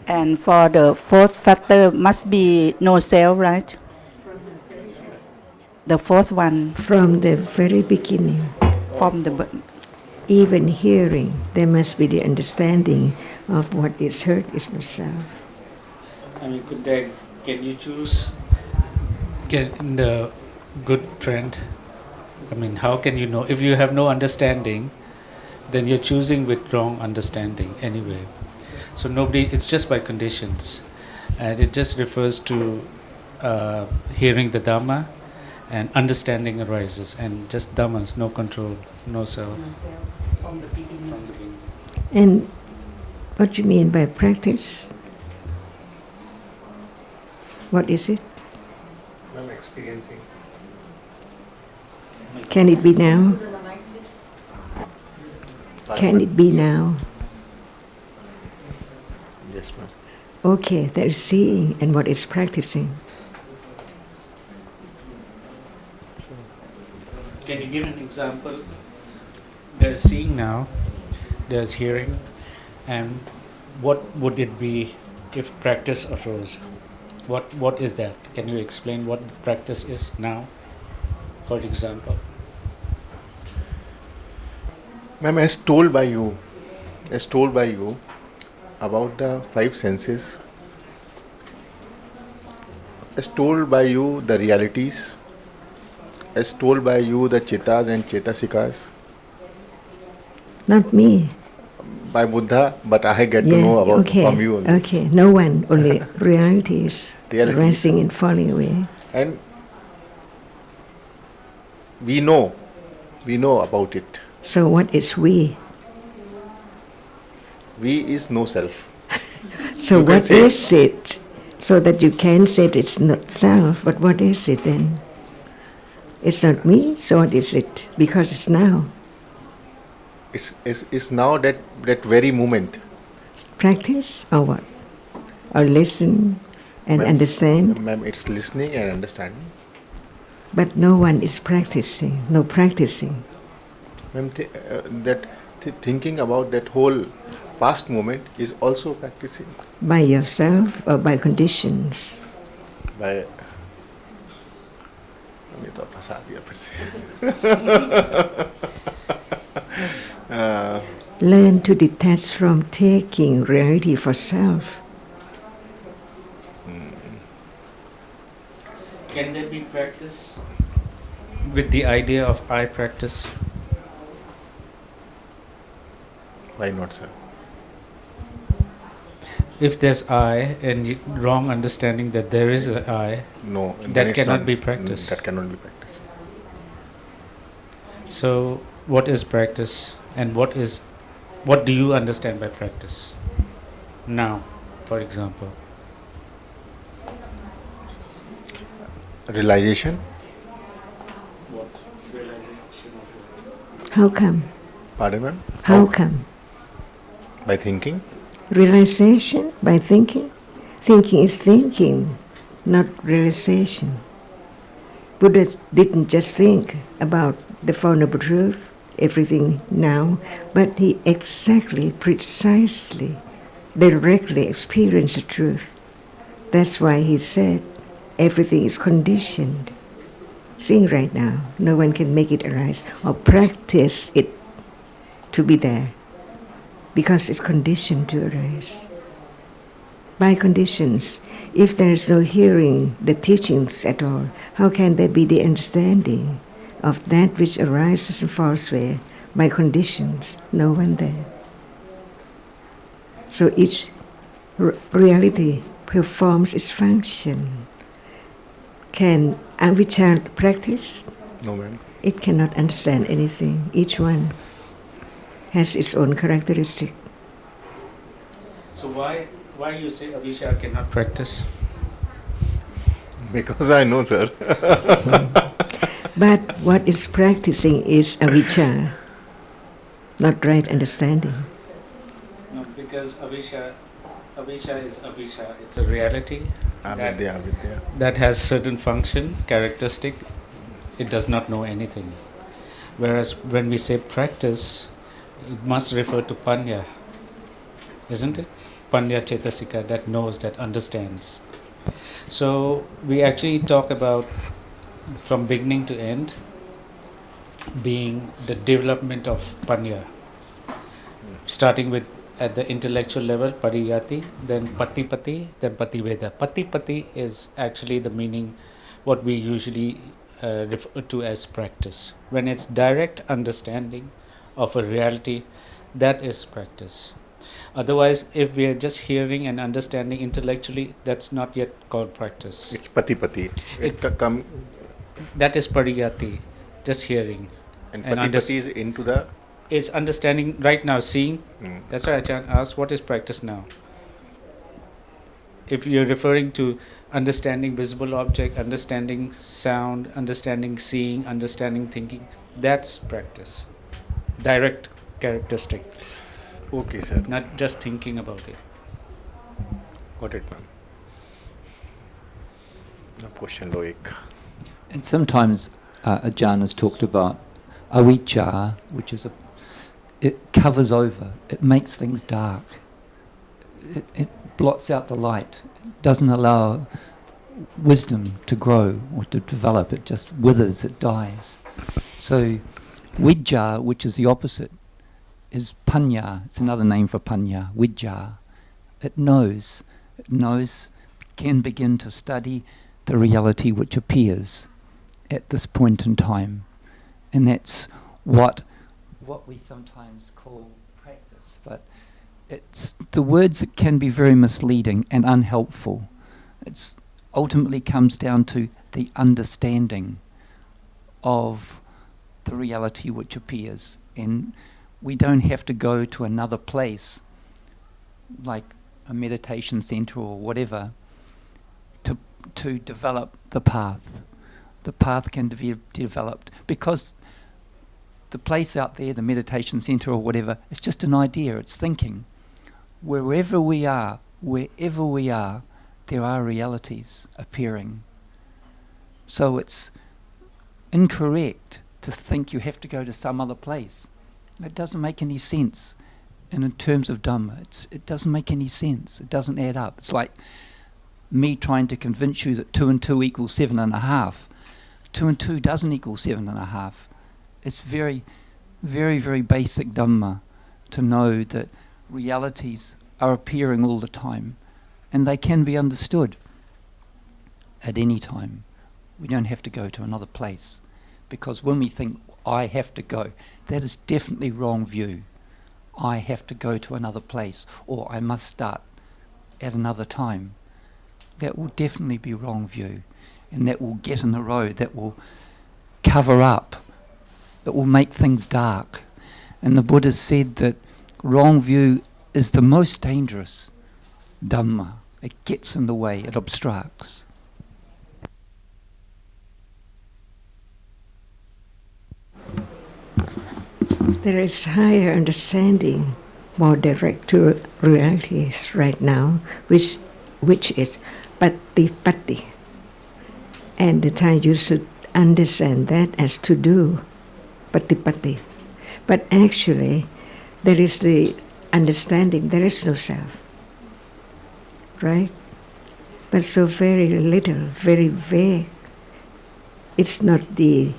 [SPEAKER 8] And for the fourth factor must be no self, right? The fourth one.
[SPEAKER 1] From the very beginning, even hearing, there must be the understanding of what is heard is not self.
[SPEAKER 2] I mean, can you choose the good friend? I mean, how can you know? If you have no understanding, then you're choosing with wrong understanding anyway. So it's just by conditions. And it just refers to hearing the Dhamma and understanding arises. And just Dhammas, no control, no self.
[SPEAKER 8] No self from the beginning.
[SPEAKER 1] And what you mean by practice? What is it?
[SPEAKER 3] I'm experiencing.
[SPEAKER 1] Can it be now? Can it be now?
[SPEAKER 3] Yes, ma'am.
[SPEAKER 1] Okay, there is seeing, and what is practicing?
[SPEAKER 2] Can you give an example? There's seeing now, there's hearing, and what would it be if practice arose? What is that? Can you explain what practice is now, for example?
[SPEAKER 3] Ma'am, as told by you about the five senses, as told by you the realities, as told by you the chittas and chetasikas.
[SPEAKER 1] Not me.
[SPEAKER 3] By Buddha, but I get to know about from you only.
[SPEAKER 1] Okay, no one, only realities rising and falling away.
[SPEAKER 3] And we know about it.
[SPEAKER 1] So what is we?
[SPEAKER 3] We is no self.
[SPEAKER 1] So
[SPEAKER 3] You can
[SPEAKER 1] what
[SPEAKER 3] say
[SPEAKER 1] is it? So that you can say it's not self, but what is it then? It's not me, so what is it? Because it's now.
[SPEAKER 3] It's now that very moment.
[SPEAKER 1] Practice or what? or listen and understand,
[SPEAKER 3] Ma'am, it's listening and understanding.
[SPEAKER 1] but no one is practicing, no practicing.
[SPEAKER 3] Ma'am, thinking about that whole past moment is also practicing.
[SPEAKER 1] By yourself or by conditions.
[SPEAKER 3] By हमने तो फंसा दिया फिर से.
[SPEAKER 1] Learn to detach from taking reality for self.
[SPEAKER 2] Can there be practice with the idea of I practice?
[SPEAKER 3] Why not, sir?
[SPEAKER 2] If there's I and wrong understanding that there is an I,
[SPEAKER 3] No,
[SPEAKER 2] that cannot be practice.
[SPEAKER 3] That cannot be practice.
[SPEAKER 2] So, what is practice, and what do you understand by practice now, for example?
[SPEAKER 3] Realization.
[SPEAKER 2] What realization of
[SPEAKER 1] How come?
[SPEAKER 3] Pardon, ma'am?
[SPEAKER 1] How come?
[SPEAKER 3] By thinking.
[SPEAKER 1] Realization by thinking? Thinking is thinking, not realization. Buddha didn't just think about the Four Noble Truths, everything now, but he exactly, precisely, directly experienced the truth. That's why he said, everything is conditioned. Seeing right now, no one can make it arise or practice it to be there, because it's conditioned to arise. By conditions, if there is no hearing the teachings at all, how can there be the understanding of that which arises and falls where? By conditions, no one there. So each reality performs its function. Can avijja practice?
[SPEAKER 3] No, ma'am.
[SPEAKER 1] It cannot understand anything. Each one has its own characteristic.
[SPEAKER 2] So why you say avijja cannot practice?
[SPEAKER 3] Because I know, sir.
[SPEAKER 1] But what is practicing is avijja, not right understanding.
[SPEAKER 2] No, because avijja is avijja. It's a reality
[SPEAKER 3] Avidya.
[SPEAKER 2] that has certain function, characteristic. It does not know anything. Whereas when we say practice, it must refer to panya, isn't it? Panya chetasika, that knows, that understands. So we actually talk about from beginning to end being the development of panya, starting with at the intellectual level pariyati, then patipati, then pativeda. Patipati is actually the meaning what we usually refer to as practice. When it's direct understanding of a reality, that is practice. Otherwise, if we are just hearing and understanding intellectually, that's not yet called practice.
[SPEAKER 3] It's pati.
[SPEAKER 2] That is pariyati, just hearing.
[SPEAKER 3] And
[SPEAKER 2] And
[SPEAKER 3] pati is into the.
[SPEAKER 2] It's understanding right now, seeing. That's why Ajarn asked, what is practice now? If you're referring to understanding visible object, understanding sound, understanding seeing, understanding thinking, that's practice. Direct characteristic.
[SPEAKER 3] Okay, sir.
[SPEAKER 2] Not just thinking about it.
[SPEAKER 3] Got it, ma'am. Now question lo ek.
[SPEAKER 6] And sometimes Ajarn has talked about avijja, which is it covers over, it makes things dark, it blots out the light, it doesn't allow wisdom to grow or to develop, it just withers, it dies. So vijja, which is the opposite, is panya. It's another name for panya, vijja. It knows, can begin to study the reality which appears at this point in time. And that's what we sometimes call practice. But it's the words that can be very misleading and unhelpful. It's ultimately comes down to the understanding of the reality which appears. And we don't have to go to another place, like a meditation center or whatever, to develop the path. The path can be developed because the place out there, the meditation center or whatever, it's just an idea, it's thinking. Wherever we are, wherever we are, there are realities appearing. So it's incorrect to think you have to go to some other place. It doesn't make any sense. And in terms of Dhamma, it doesn't make any sense. It doesn't add up. It's like me trying to convince you that 2 and 2 equals 7.5. 2 and 2 doesn't equal 7.5. It's very, very, very basic Dhamma to know that realities are appearing all the time and they can be understood at any time. We don't have to go to another place, because when we think, I have to go, that is definitely wrong view. I have to go to another place, or I must start at another time. That will definitely be wrong view, and that will get in the road, that will cover up, that will make things dark. And the Buddha said that wrong view is the most dangerous Dhamma. It gets in the way, it obstructs.
[SPEAKER 1] There is higher understanding, more direct to realities right now, which is pati. And the Thai you should understand that as to do, pati. But actually, there is the understanding, there is no self. Right? But so very little, very vague. It's not the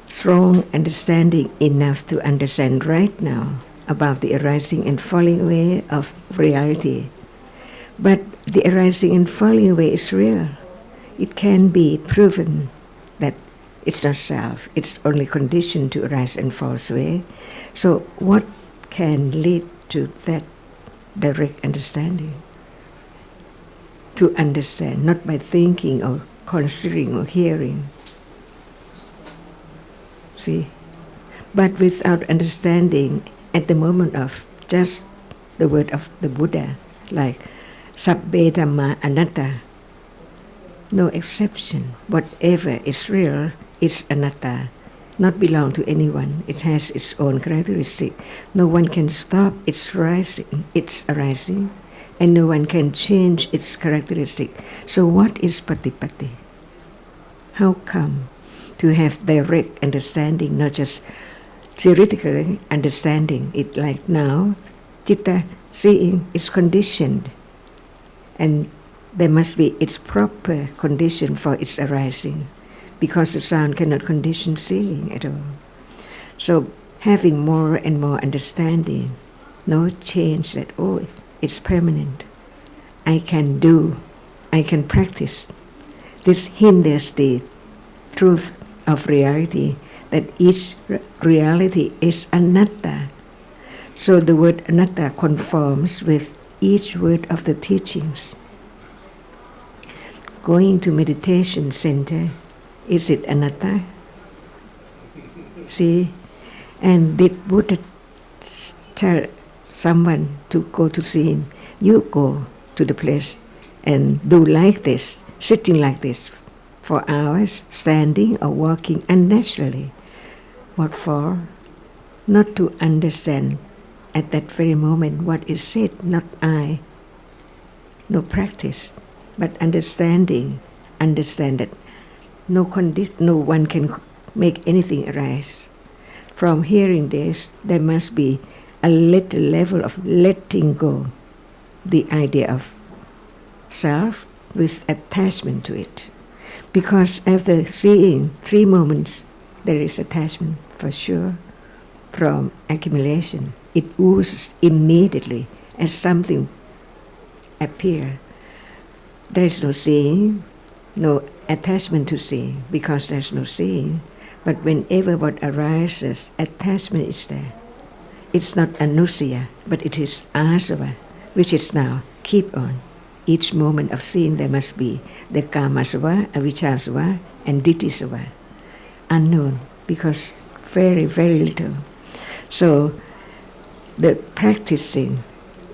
[SPEAKER 1] strong understanding enough to understand right now about the arising and falling away of reality. But the arising and falling away is real. It can be proven that it's not self, it's only conditioned to arise and fall away. So what can lead to that direct understanding? To understand, not by thinking or considering or hearing. See? But without understanding, at the moment of just the word of the Buddha, like Sabbe Dhamma Anatta, no exception. Whatever is real is anatta, not belong to anyone. It has its own characteristic. No one can stop its arising, and no one can change its characteristic. So what is patipati? How come to have direct understanding, not just theoretically understanding it like now? Citta, seeing, is conditioned, and there must be its proper condition for its arising, because the sound cannot condition seeing at all. So having more and more understanding, no change that, oh, it's permanent. I can do, I can practice. This hinders the truth of reality, that each reality is anatta. So the word anatta conforms with each word of the teachings. Going to meditation center, is it anatta? See? And did Buddha tell someone to go to see him? You go to the place and do like this, sitting like this, for hours, standing or walking unnaturally. What for? Not to understand at that very moment what is said, not I. No practice, but understand that no one can make anything arise. From hearing this, there must be a little level of letting go the idea of self with attachment to it. Because after seeing 3 moments, there is attachment for sure. From accumulation, it oozes immediately as something appear. There is no seeing, no attachment to seeing, because there's no seeing. But whenever what arises, attachment is there. It's not anusaya, but it is asava, which is now keep on. Each moment of seeing there must be the kamasava, avijjasava, and ditthisava, unknown, because very, very little. So the practicing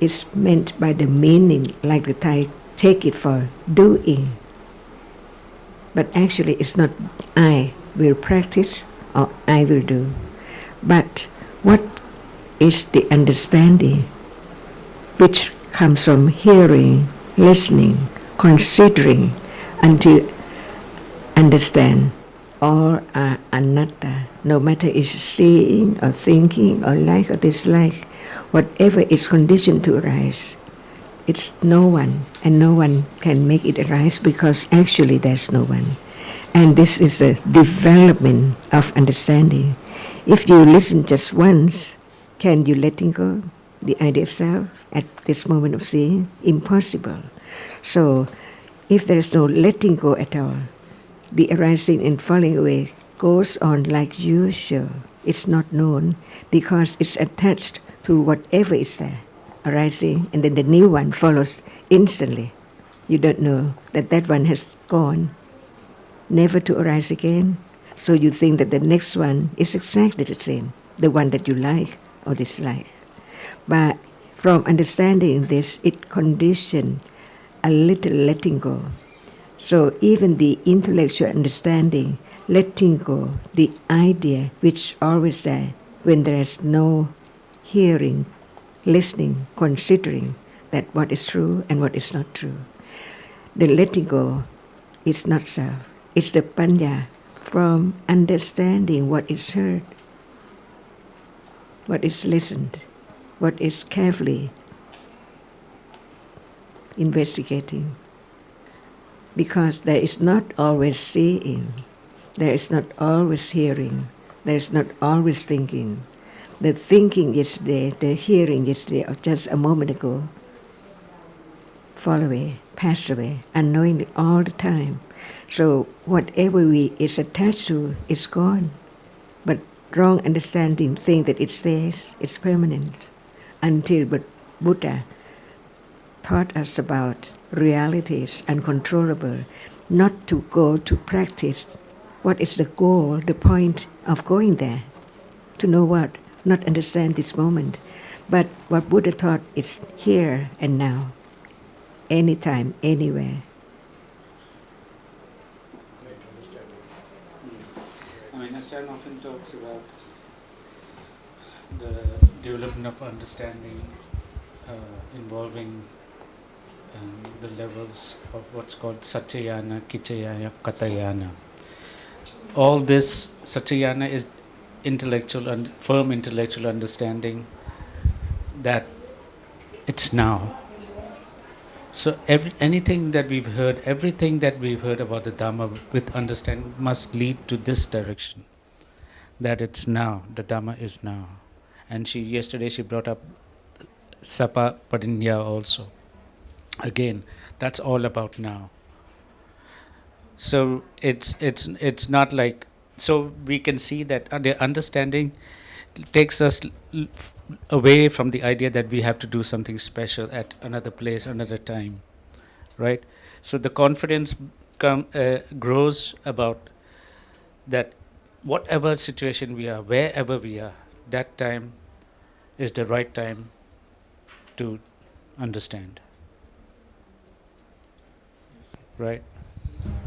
[SPEAKER 1] is meant by the meaning, like the Thai take it for doing. But actually it's not I will practice or I will do. But what is the understanding which comes from hearing, listening, considering until understand. All are anatta, no matter is seeing or thinking or like or dislike, whatever is conditioned to arise. It's no one, and no one can make it arise because actually there's no one. And this is a development of understanding. If you listen just once, can you letting go the idea of self at this moment of seeing? Impossible. So if there is no letting go at all, the arising and falling away goes on like usual. It's not known because it's attached to whatever is there, arising, and then the new one follows instantly. You don't know that that one has gone, never to arise again. So you think that the next one is exactly the same, the one that you like or dislike. But from understanding this, it conditions a little letting go. So even the intellectual understanding, letting go, the idea which always there when there is no hearing, listening, considering that what is true and what is not true. The letting go is not self. It's the panya from understanding what is heard, what is listened, what is carefully investigating. Because there is not always seeing, there is not always hearing, there is not always thinking. The thinking yesterday, the hearing yesterday, or just a moment ago, fall away, pass away, unknowingly all the time. So whatever we is attached to is gone. But wrong understanding think that it stays, it's permanent. Until but Buddha taught us about realities uncontrollable, not to go to practice. What is the goal, the point of going there? To know what? Not understand this moment. But what Buddha taught is here and now, anytime, anywhere.
[SPEAKER 2] I mean, Ajarn often talks about the development of understanding involving the levels of what's called Satyayana, Kichayana, Katayana. All this Satyayana is intellectual and firm intellectual understanding that it's now. So anything that we've heard, everything that we've heard about the Dhamma with understanding must lead to this direction, that it's now, the Dhamma is now. And yesterday she brought up Sapa Parinya also. Again, that's all about now. So it's not like, so we can see that the understanding takes us away from the idea that we have to do something special at another place, another time, right? So the confidence grows about that whatever situation we are, wherever we are, that time is the right time to understand. Right?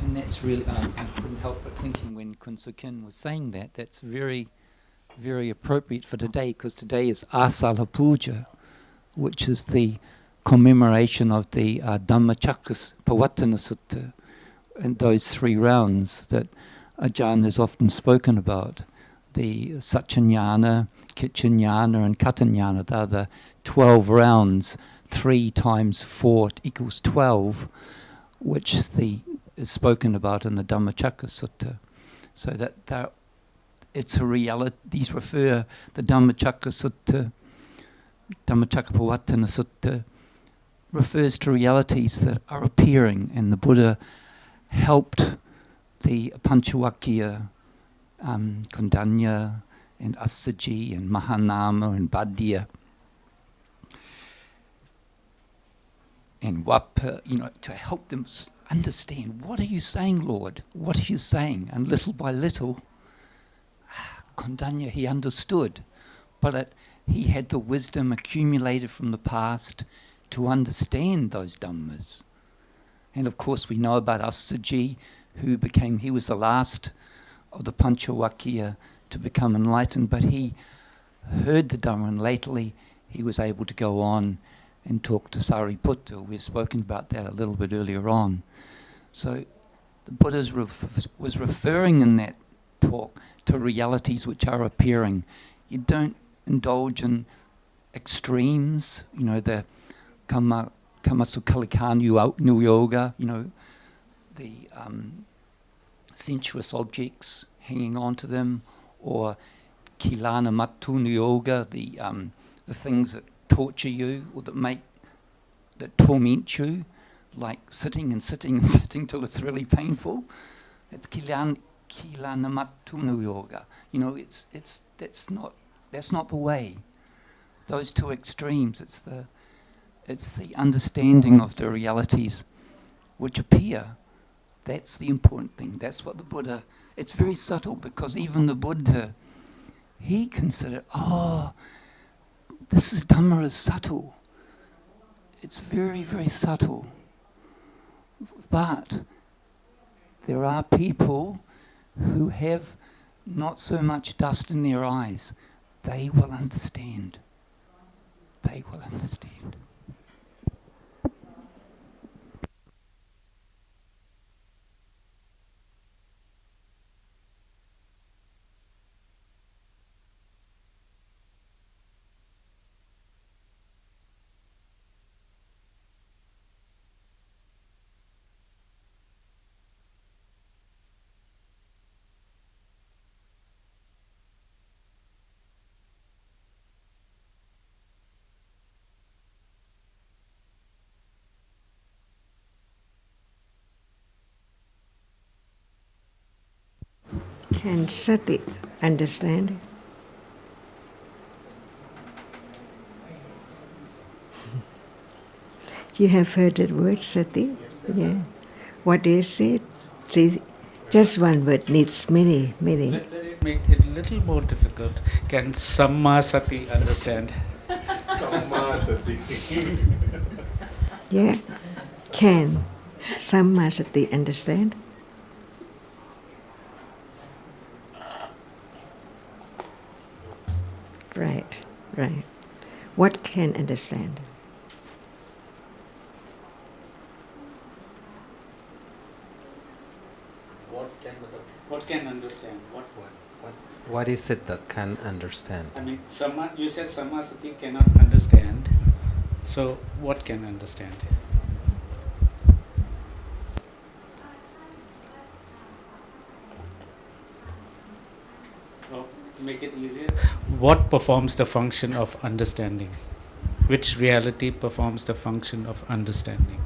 [SPEAKER 6] And that's really, I couldn't help but thinking when Kun Sukin was saying that, that's very, very appropriate for today, because today is Asala Puja, which is the commemoration of the Dhammacakka Pavattana Sutta, and those 3 rounds that Ajarn has often spoken about, the Satchanyana, Kitchanyana and Katanyana. They're the 12 rounds, 3 times 4 equals 12, which is spoken about in the Dhammacakka Sutta. So that it's a reality. These refer, the Dhammacakka Sutta, Dhammacakka Pavattana Sutta, refers to realities that are appearing, and the Buddha helped the Panchawakya, Kondanya and Asaji and Mahanama and Badya and Wapa, to help them understand, what are you saying, Lord? What are you saying? And little by little, Kondanya, he understood, but he had the wisdom accumulated from the past to understand those Dhammas. And of course we know about Asaji, he was the last of the Panchawakya to become enlightened, but he heard the Dhamma, and lately he was able to go on and talk to Sariputta. We've spoken about that a little bit earlier on. So the Buddha was referring in that talk to realities which are appearing. You don't indulge in extremes, the Kamasukalikanu nu yoga, the sensuous objects, hanging on to them, or Kilana Matu nu yoga, the things that torture you or that torment you, like sitting and sitting and sitting till it's really painful. It's Kilana Matu nu yoga. That's not the way. Those two extremes. It's the understanding of the realities which appear. That's the important thing. That's what the Buddha. It's very subtle, because even the Buddha, he considered, this is Dhamma is subtle. It's very, very subtle. But there are people who have not so much dust in their eyes. They will understand. They will understand.
[SPEAKER 1] Can sati understand? You have heard that word, sati? Yeah. What is it? See, just one word needs many.
[SPEAKER 2] Let it make it a little more difficult. Can Samma Sati understand?
[SPEAKER 3] Samma Sati.
[SPEAKER 1] Yeah. Can Samma sati understand? Right. What can understand?
[SPEAKER 2] What can understand?
[SPEAKER 4] What is it that can understand?
[SPEAKER 2] I mean, you said Samma Sati cannot understand. So, what can understand? Make it easier. What performs the function of understanding? Which reality performs the function of understanding?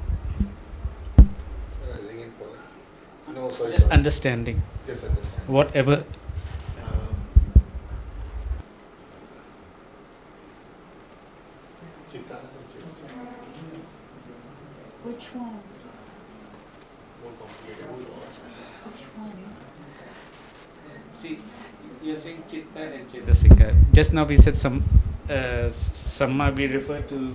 [SPEAKER 3] Rising and falling. No, sorry.
[SPEAKER 2] Just understanding.
[SPEAKER 3] Just understanding.
[SPEAKER 2] Whatever.
[SPEAKER 9] Which one?
[SPEAKER 3] More complicated to ask.
[SPEAKER 9] Which one?
[SPEAKER 2] See, you're saying Chitta and Chetasika. Just now we said Samma, we refer to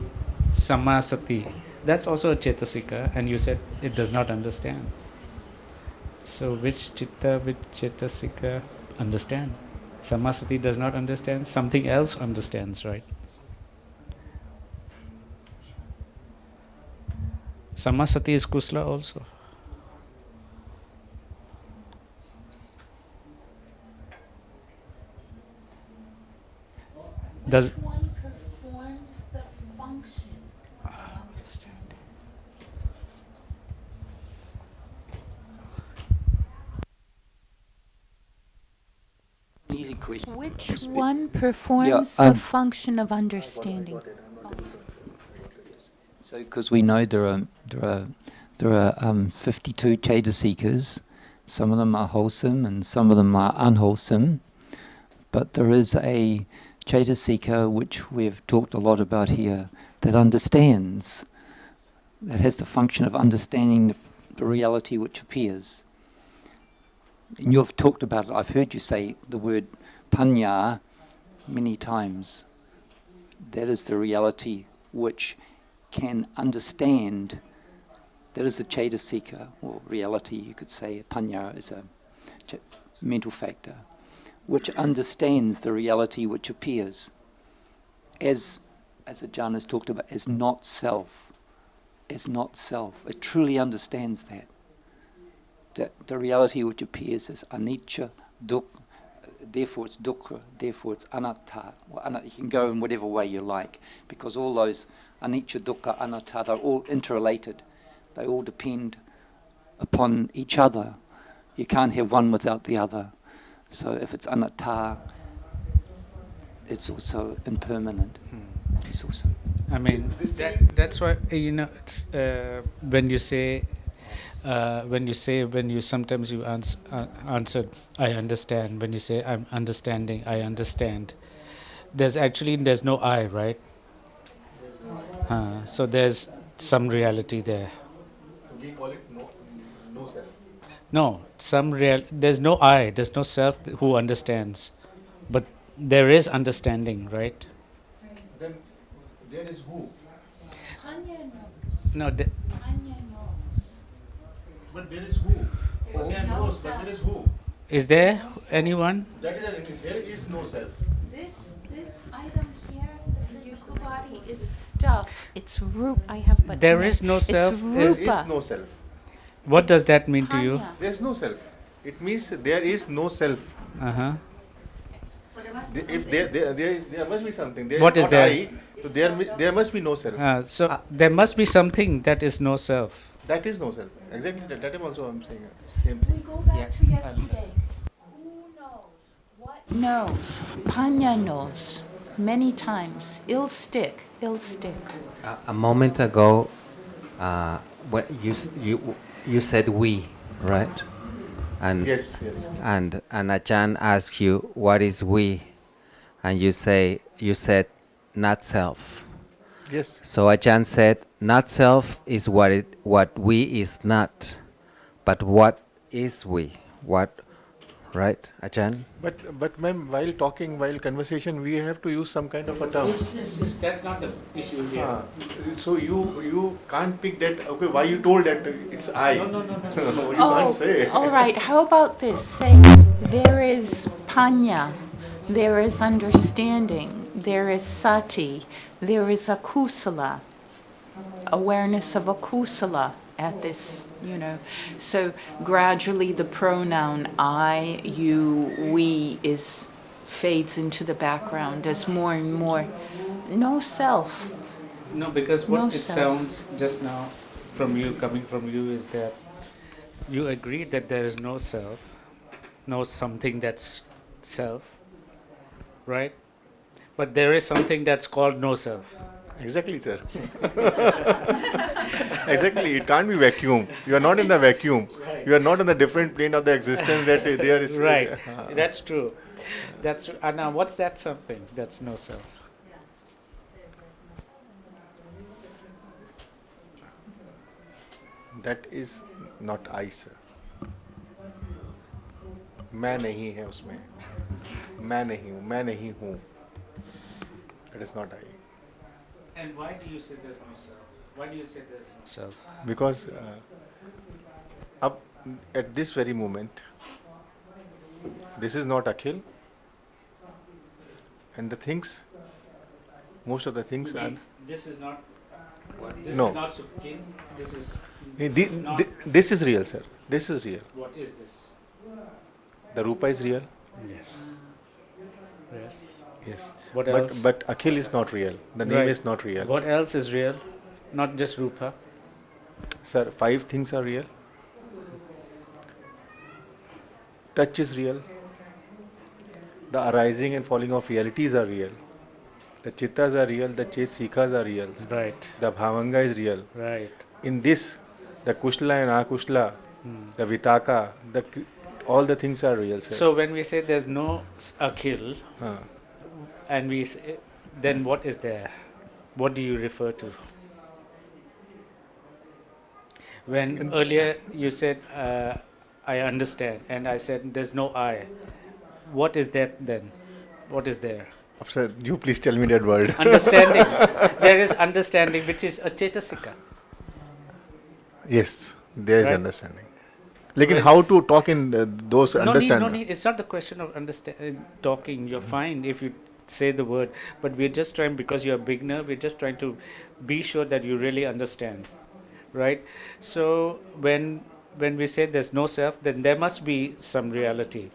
[SPEAKER 2] Samma Sati. That's also a Chetasika, and you said it does not understand. So which Chitta, which Chetasika understand? Samma Sati does not understand, something else understands, right? Samma Sati is Kusala also. Does
[SPEAKER 9] which one performs the function of understanding?
[SPEAKER 6] Easy question.
[SPEAKER 9] Which one performs the function of understanding?
[SPEAKER 6] So, because we know there are 52 Chetasikas, some of them are wholesome and some of them are unwholesome, but there is a Chetasika which we've talked a lot about here that understands, that has the function of understanding the reality which appears. And you've talked about it. I've heard you say the word panya many times. That is the reality which can understand. That is the Cetasika, or reality, you could say. Panya is a mental factor, which understands the reality which appears as
[SPEAKER 5] as Ajarn has talked about, as not self. As not self. It truly understands that. That the reality which appears as anicca, dukkha, therefore it's dukkha, therefore it's anatta. Well, you can go in whatever way you like, because all those anicca, dukkha, anatta, they're all interrelated. They all depend upon each other. You can't have one without the other. So if it's anatta, it's also impermanent. It's also.
[SPEAKER 2] I mean, that's why, it's, when you sometimes you answered, I understand. When you say I'm understanding, I understand. There's no I, right? So there's some reality there.
[SPEAKER 3] We call it no self.
[SPEAKER 2] No, there's no I, there's no self who understands. But there is understanding, right?
[SPEAKER 3] Then there is who.
[SPEAKER 9] Panya knows.
[SPEAKER 2] No,
[SPEAKER 9] Panya knows.
[SPEAKER 3] But there is who. Panya knows, but there is who.
[SPEAKER 2] is there anyone?
[SPEAKER 3] That is there is no self.
[SPEAKER 9] This item here, the physical body, is stuff. It's root. I have but
[SPEAKER 2] There is no self.
[SPEAKER 9] It's
[SPEAKER 3] There
[SPEAKER 9] rupa.
[SPEAKER 3] is no self.
[SPEAKER 2] What does that mean to you?
[SPEAKER 9] Panya.
[SPEAKER 3] There is no self. It means there is no self.
[SPEAKER 2] Uh-huh.
[SPEAKER 3] If there must be something. There
[SPEAKER 2] What
[SPEAKER 3] is
[SPEAKER 2] is
[SPEAKER 3] not
[SPEAKER 2] there?
[SPEAKER 3] I, so there must be no self.
[SPEAKER 2] So there must be something that is no self.
[SPEAKER 3] That is no self. Exactly. That is also I'm saying. Same thing.
[SPEAKER 9] We go back to yesterday. Who knows? What knows? Panya knows. Many times. It'll stick. It'll stick.
[SPEAKER 4] A moment ago, when you said we, right? And
[SPEAKER 3] Yes.
[SPEAKER 4] and Ajarn asked you what is we, and you said not self.
[SPEAKER 3] Yes.
[SPEAKER 4] So Ajarn said not self is what we is not, but what is we? What, right, Ajarn?
[SPEAKER 3] But ma'am, while conversation, we have to use some kind of a term.
[SPEAKER 2] That's not the issue here.
[SPEAKER 3] So you can't pick that. Okay, why you told that it's I?
[SPEAKER 2] No.
[SPEAKER 3] You can't say.
[SPEAKER 9] All right. How about this? Say there is panya, there is understanding, there is sati, there is akusala, awareness of akusala at this, So gradually the pronoun I, you, we fades into the background as more and more. No self.
[SPEAKER 2] No, because what
[SPEAKER 9] No
[SPEAKER 2] it
[SPEAKER 9] self.
[SPEAKER 2] sounds just now coming from you is that you agree that there is no self, no something that's self, right? But there is something that's called no self.
[SPEAKER 3] Exactly, sir. Exactly. It can't be vacuum. You are not in the vacuum. You are not on the different plane of the existence that there is.
[SPEAKER 2] Right. That's true. That's now. What's that something that's no self?
[SPEAKER 3] That is not I, sir. मैं नहीं है उसमें. मैं नहीं हूँ. It is not I.
[SPEAKER 2] And why do you say there's no self? Why do you say there's no self?
[SPEAKER 3] Because at this very moment, this is not Akhil, and the things, most of the things are.
[SPEAKER 2] This is not. This
[SPEAKER 3] No.
[SPEAKER 2] is not Sujin. This is.
[SPEAKER 3] This is real, sir. This is real.
[SPEAKER 2] What is this?
[SPEAKER 3] The Rupa is real.
[SPEAKER 2] Yes. Yes.
[SPEAKER 3] Yes.
[SPEAKER 2] What else?
[SPEAKER 3] But Akhil is not real. The name
[SPEAKER 2] Right.
[SPEAKER 3] is not real.
[SPEAKER 2] What else is real? Not just Rupa.
[SPEAKER 3] Sir, 5 things are real. Touch is real. The arising and falling of realities are real. The chittas are real. The chetasikas are real.
[SPEAKER 2] Right.
[SPEAKER 3] The bhavanga is real.
[SPEAKER 2] Right.
[SPEAKER 3] In this, the kushla and akushla, the vitaka, all the things are real, sir.
[SPEAKER 2] So when we say there's no Akhil, and we say, then what is there? What do you refer to? When earlier you said, I understand, and I said there's no I. What is that then? What is there?
[SPEAKER 3] Sir, you please tell me that word.
[SPEAKER 2] Understanding. There is understanding, which is a chetasika.
[SPEAKER 3] Yes, there is
[SPEAKER 2] Right.
[SPEAKER 3] understanding. Like
[SPEAKER 2] Right.
[SPEAKER 3] how to talk in those
[SPEAKER 2] No
[SPEAKER 3] understanding.
[SPEAKER 2] need. It's not the question of talking. You're fine if you say the word, but we're just trying, because you're a beginner, we're just trying to be sure that you really understand, right? So when we say there's no self, then there must be some reality.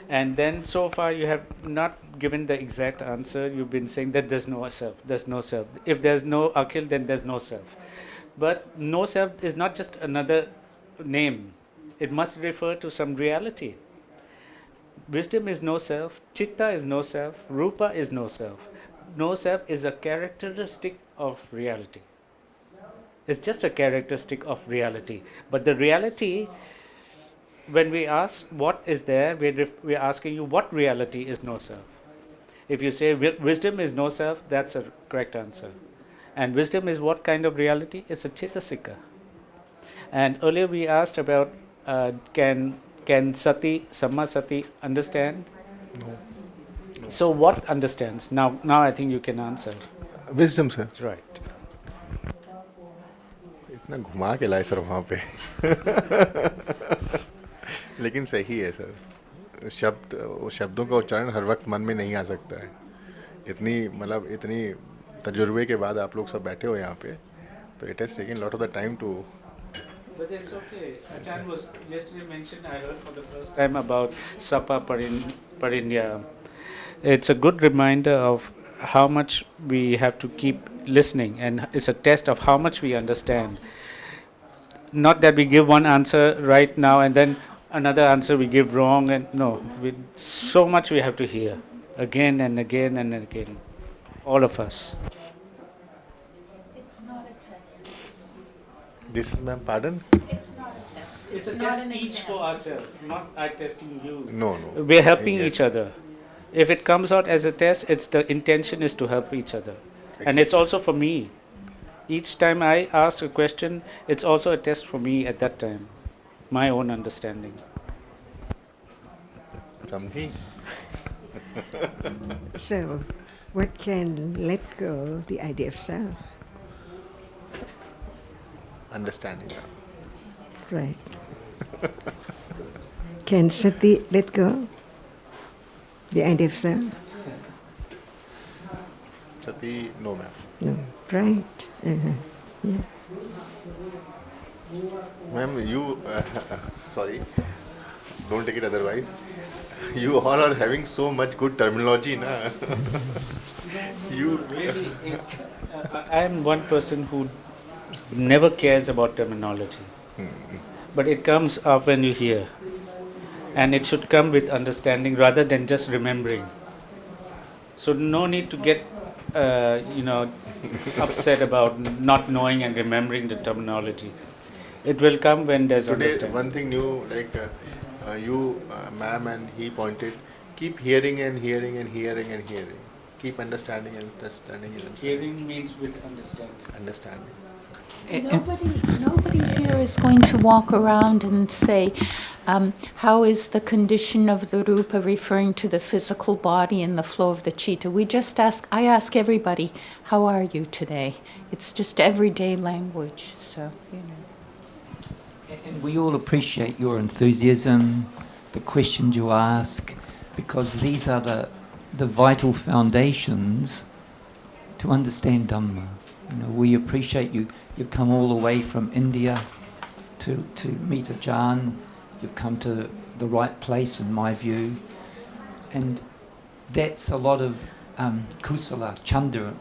[SPEAKER 2] And then so far you have not given the exact answer. You've been saying that there's no self, there's no self. If there's no Akhil, then there's no self. But no self is not just another name. It must refer to some reality. Wisdom is no self, Chitta is no self, Rupa is no self. No self is a characteristic of reality. It's just a characteristic of reality. But the reality, when we ask what is there, we're asking you what reality is no self. If you say wisdom is no self, that's a correct answer. And wisdom is what kind of reality? It's a Chittasika. And earlier we asked about can Sati, Samma Sati understand?
[SPEAKER 3] No.
[SPEAKER 2] So what understands? Now I think you can answer.
[SPEAKER 3] Wisdom, sir.
[SPEAKER 2] Right.
[SPEAKER 3] इतना घुमा के लाए sir वहाँ पे लेकिन सही है sir. शब्दों का उच्चारण हर वक्त मन में नहीं आ सकता है. इतनी तजुर्बे के बाद आप लोग सब बैठे हो यहाँ पे, तो it has taken lot of the time to.
[SPEAKER 2] But it's okay. Ajarn was yesterday mentioned, I heard for the first time about Sapa Parinya. It's a good reminder of how much we have to keep listening, and it's a test of how much we understand. Not that we give one answer right now and then another answer we give wrong, and no, so much we have to hear again and again and again, all of us.
[SPEAKER 9] It's not a test.
[SPEAKER 3] This is, ma'am, pardon?
[SPEAKER 9] It's not a test.
[SPEAKER 2] It's a
[SPEAKER 9] not
[SPEAKER 2] test
[SPEAKER 9] an
[SPEAKER 2] each
[SPEAKER 9] exam.
[SPEAKER 2] for ourselves, not I testing you.
[SPEAKER 3] No.
[SPEAKER 2] We're helping
[SPEAKER 3] Yes.
[SPEAKER 2] each other. If it comes out as a test, it's the intention is to help each other. And it's also for me. Each time I ask a question, it's also a test for me at that time. My own understanding.
[SPEAKER 3] समझी?
[SPEAKER 1] So, what can let go the idea of self?
[SPEAKER 3] Understanding.
[SPEAKER 1] Right. Can Sati let go the idea of self?
[SPEAKER 3] Sati, no, ma'am.
[SPEAKER 1] No. Right. Yeah.
[SPEAKER 3] Ma'am, you, sorry, don't take it otherwise. You all are having so much good terminology, na? You
[SPEAKER 2] really, I am one person who never cares about terminology. But it comes up when you hear. And it should come with understanding rather than just remembering. So no need to get, upset about not knowing and remembering the terminology. It will come when there's
[SPEAKER 3] Today,
[SPEAKER 2] understanding.
[SPEAKER 3] one thing new, like you, ma'am, and he pointed, keep hearing and hearing and hearing and hearing. Keep understanding and understanding and understanding.
[SPEAKER 2] Hearing means with understanding.
[SPEAKER 3] Understanding.
[SPEAKER 9] Nobody here is going to walk around and say, how is the condition of the rupa referring to the physical body and the flow of the chitta? I ask everybody, how are you today? It's just everyday language, so,
[SPEAKER 6] And we all appreciate your enthusiasm, the questions you ask, because these are the vital foundations to understand Dhamma. We appreciate you. You've come all the way from India to meet Ajarn. You've come to the right place, in my view. And that's a lot of kusala, chanda,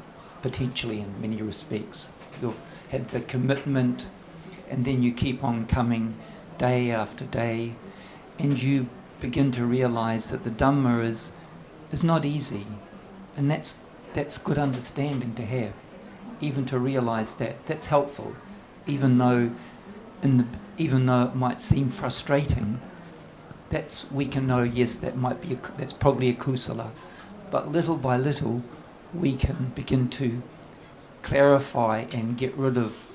[SPEAKER 6] potentially, in many respects. You've had the commitment, and then you keep on coming day after day, and you begin to realize that the Dhamma is not easy. And that's good understanding to have. Even to realize that's helpful, even though it might seem frustrating. We can know, yes, that's probably a kusala, but little by little we can begin to clarify and get rid of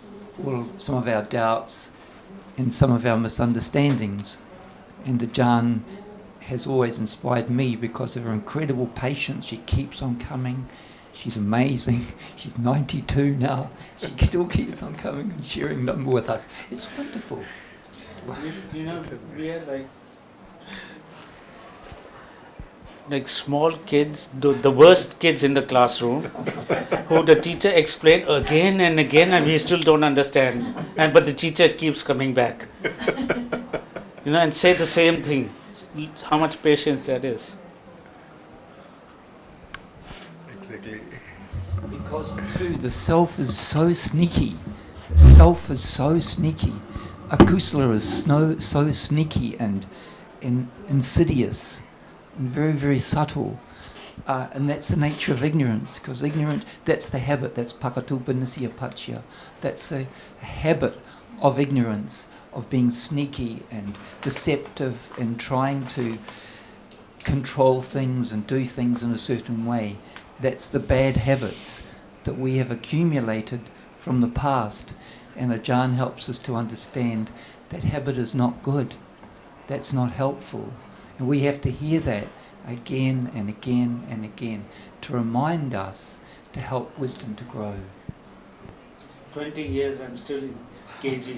[SPEAKER 6] some of our doubts and some of our misunderstandings. And Ajarn has always inspired me because of her incredible patience. She keeps on coming. She's amazing. She's 92 now. She still keeps on coming and sharing them with us. It's wonderful.
[SPEAKER 2] We are like, like small kids, the worst kids in the classroom, who the teacher explained again and again, and we still don't understand. And but the teacher keeps coming back, and say the same thing. How much patience that is.
[SPEAKER 3] Exactly.
[SPEAKER 6] Because too, the self is so sneaky. The self is so sneaky. Akusala is so sneaky and insidious and very, very subtle. And that's the nature of ignorance, because ignorance, that's the habit, that's pakatupanasya pachya. That's the habit of ignorance, of being sneaky and deceptive and trying to control things and do things in a certain way. That's the bad habits that we have accumulated from the past. And Ajarn helps us to understand that habit is not good. That's not helpful. And we have to hear that again and again and again to remind us, to help wisdom to grow.
[SPEAKER 2] 20 years I'm still in KG.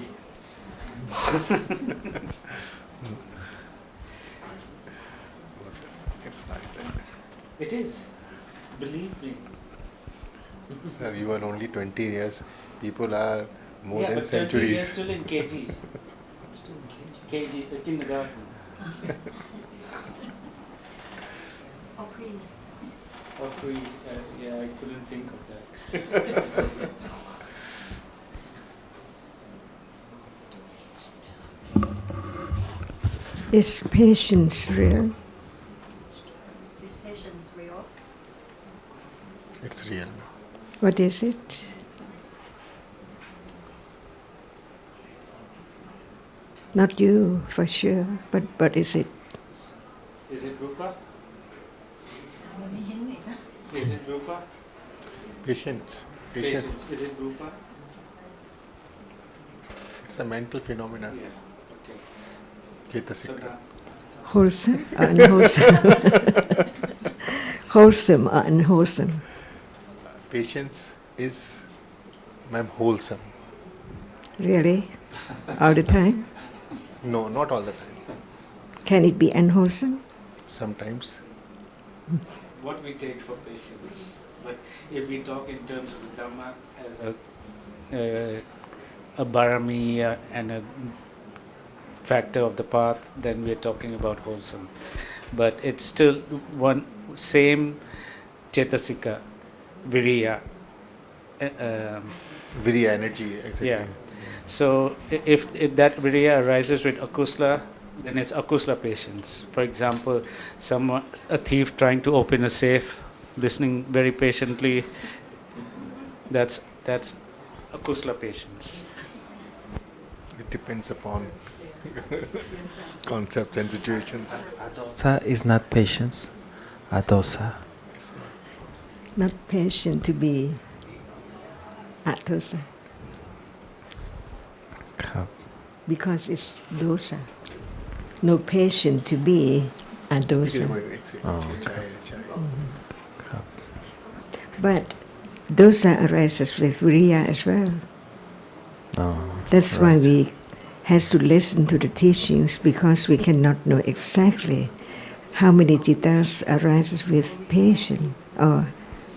[SPEAKER 3] It's like that.
[SPEAKER 2] It is. Believe me.
[SPEAKER 3] Sir, you are only 20 years. People are more than
[SPEAKER 2] but 20 years
[SPEAKER 3] centuries.
[SPEAKER 2] still in KG. Still in KG, kindergarten. Or pre, yeah, I couldn't think of that.
[SPEAKER 1] Is patience real?
[SPEAKER 10] Is patience real?
[SPEAKER 3] It's real.
[SPEAKER 1] What is it? Not you, for sure, but what is it?
[SPEAKER 2] Is it Rupa? Is it Rupa?
[SPEAKER 3] Patience.
[SPEAKER 2] Patience. Is it Rupa?
[SPEAKER 3] It's a mental phenomenon.
[SPEAKER 2] Yeah. Okay.
[SPEAKER 3] Cetasika.
[SPEAKER 1] Wholesome or unwholesome? Wholesome or unwholesome?
[SPEAKER 3] Patience is, ma'am, wholesome.
[SPEAKER 1] Really? All the time?
[SPEAKER 3] No, not all the time.
[SPEAKER 1] Can it be unwholesome?
[SPEAKER 3] Sometimes.
[SPEAKER 2] What we take for patience. But if we talk in terms of Dhamma as a barami and a factor of the path, then we are talking about wholesome. But it's still one same cetasika, viriya.
[SPEAKER 3] Viriya, energy, exactly.
[SPEAKER 2] Yeah. So if that viriya arises with akusala, then it's akusala patience. For example, a thief trying to open a safe, listening very patiently, that's akusala patience.
[SPEAKER 3] It depends upon concepts and situations.
[SPEAKER 4] Adosa is not patience. Adosa.
[SPEAKER 1] Not patient to be atosa. Because it's dosa. No patient to be adosa. But dosa arises with viriya as well. That's why we has to listen to the teachings, because we cannot know exactly how many cittas arises with patient, or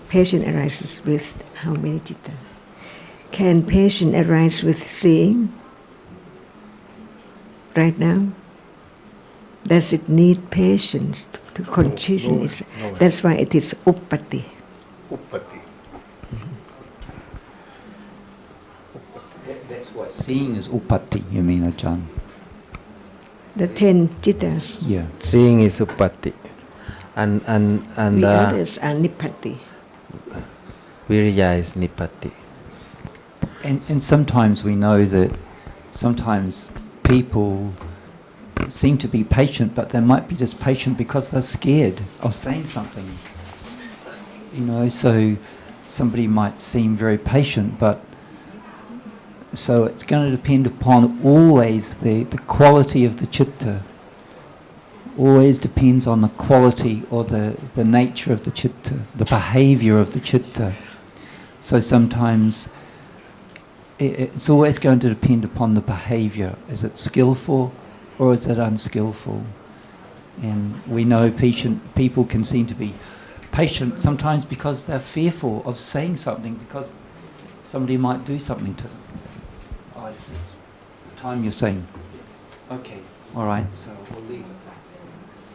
[SPEAKER 1] patient arises with how many citta. Can patient arise with seeing right now? Does it need patience to consciousness? No. That's why it is uppati.
[SPEAKER 3] Uppati.
[SPEAKER 5] That's why
[SPEAKER 6] Seeing is upati, you mean, Ajarn?
[SPEAKER 1] The 10 cittas.
[SPEAKER 6] Yeah.
[SPEAKER 4] Seeing is uppati. And
[SPEAKER 1] the others are nippati.
[SPEAKER 4] Viriya is nipati.
[SPEAKER 6] And sometimes we know that sometimes people seem to be patient, but they might be just patient because they're scared of saying something. So somebody might seem very patient, but so it's going to depend upon always the quality of the citta. Always depends on the quality or the nature of the citta, the behavior of the citta. So sometimes it's always going to depend upon the behavior. Is it skillful or is it unskillful? And we know people can seem to be patient sometimes because they're fearful of saying something because somebody might do something to them. Oh, I see. The time you're saying. Okay, all right, so we'll leave it.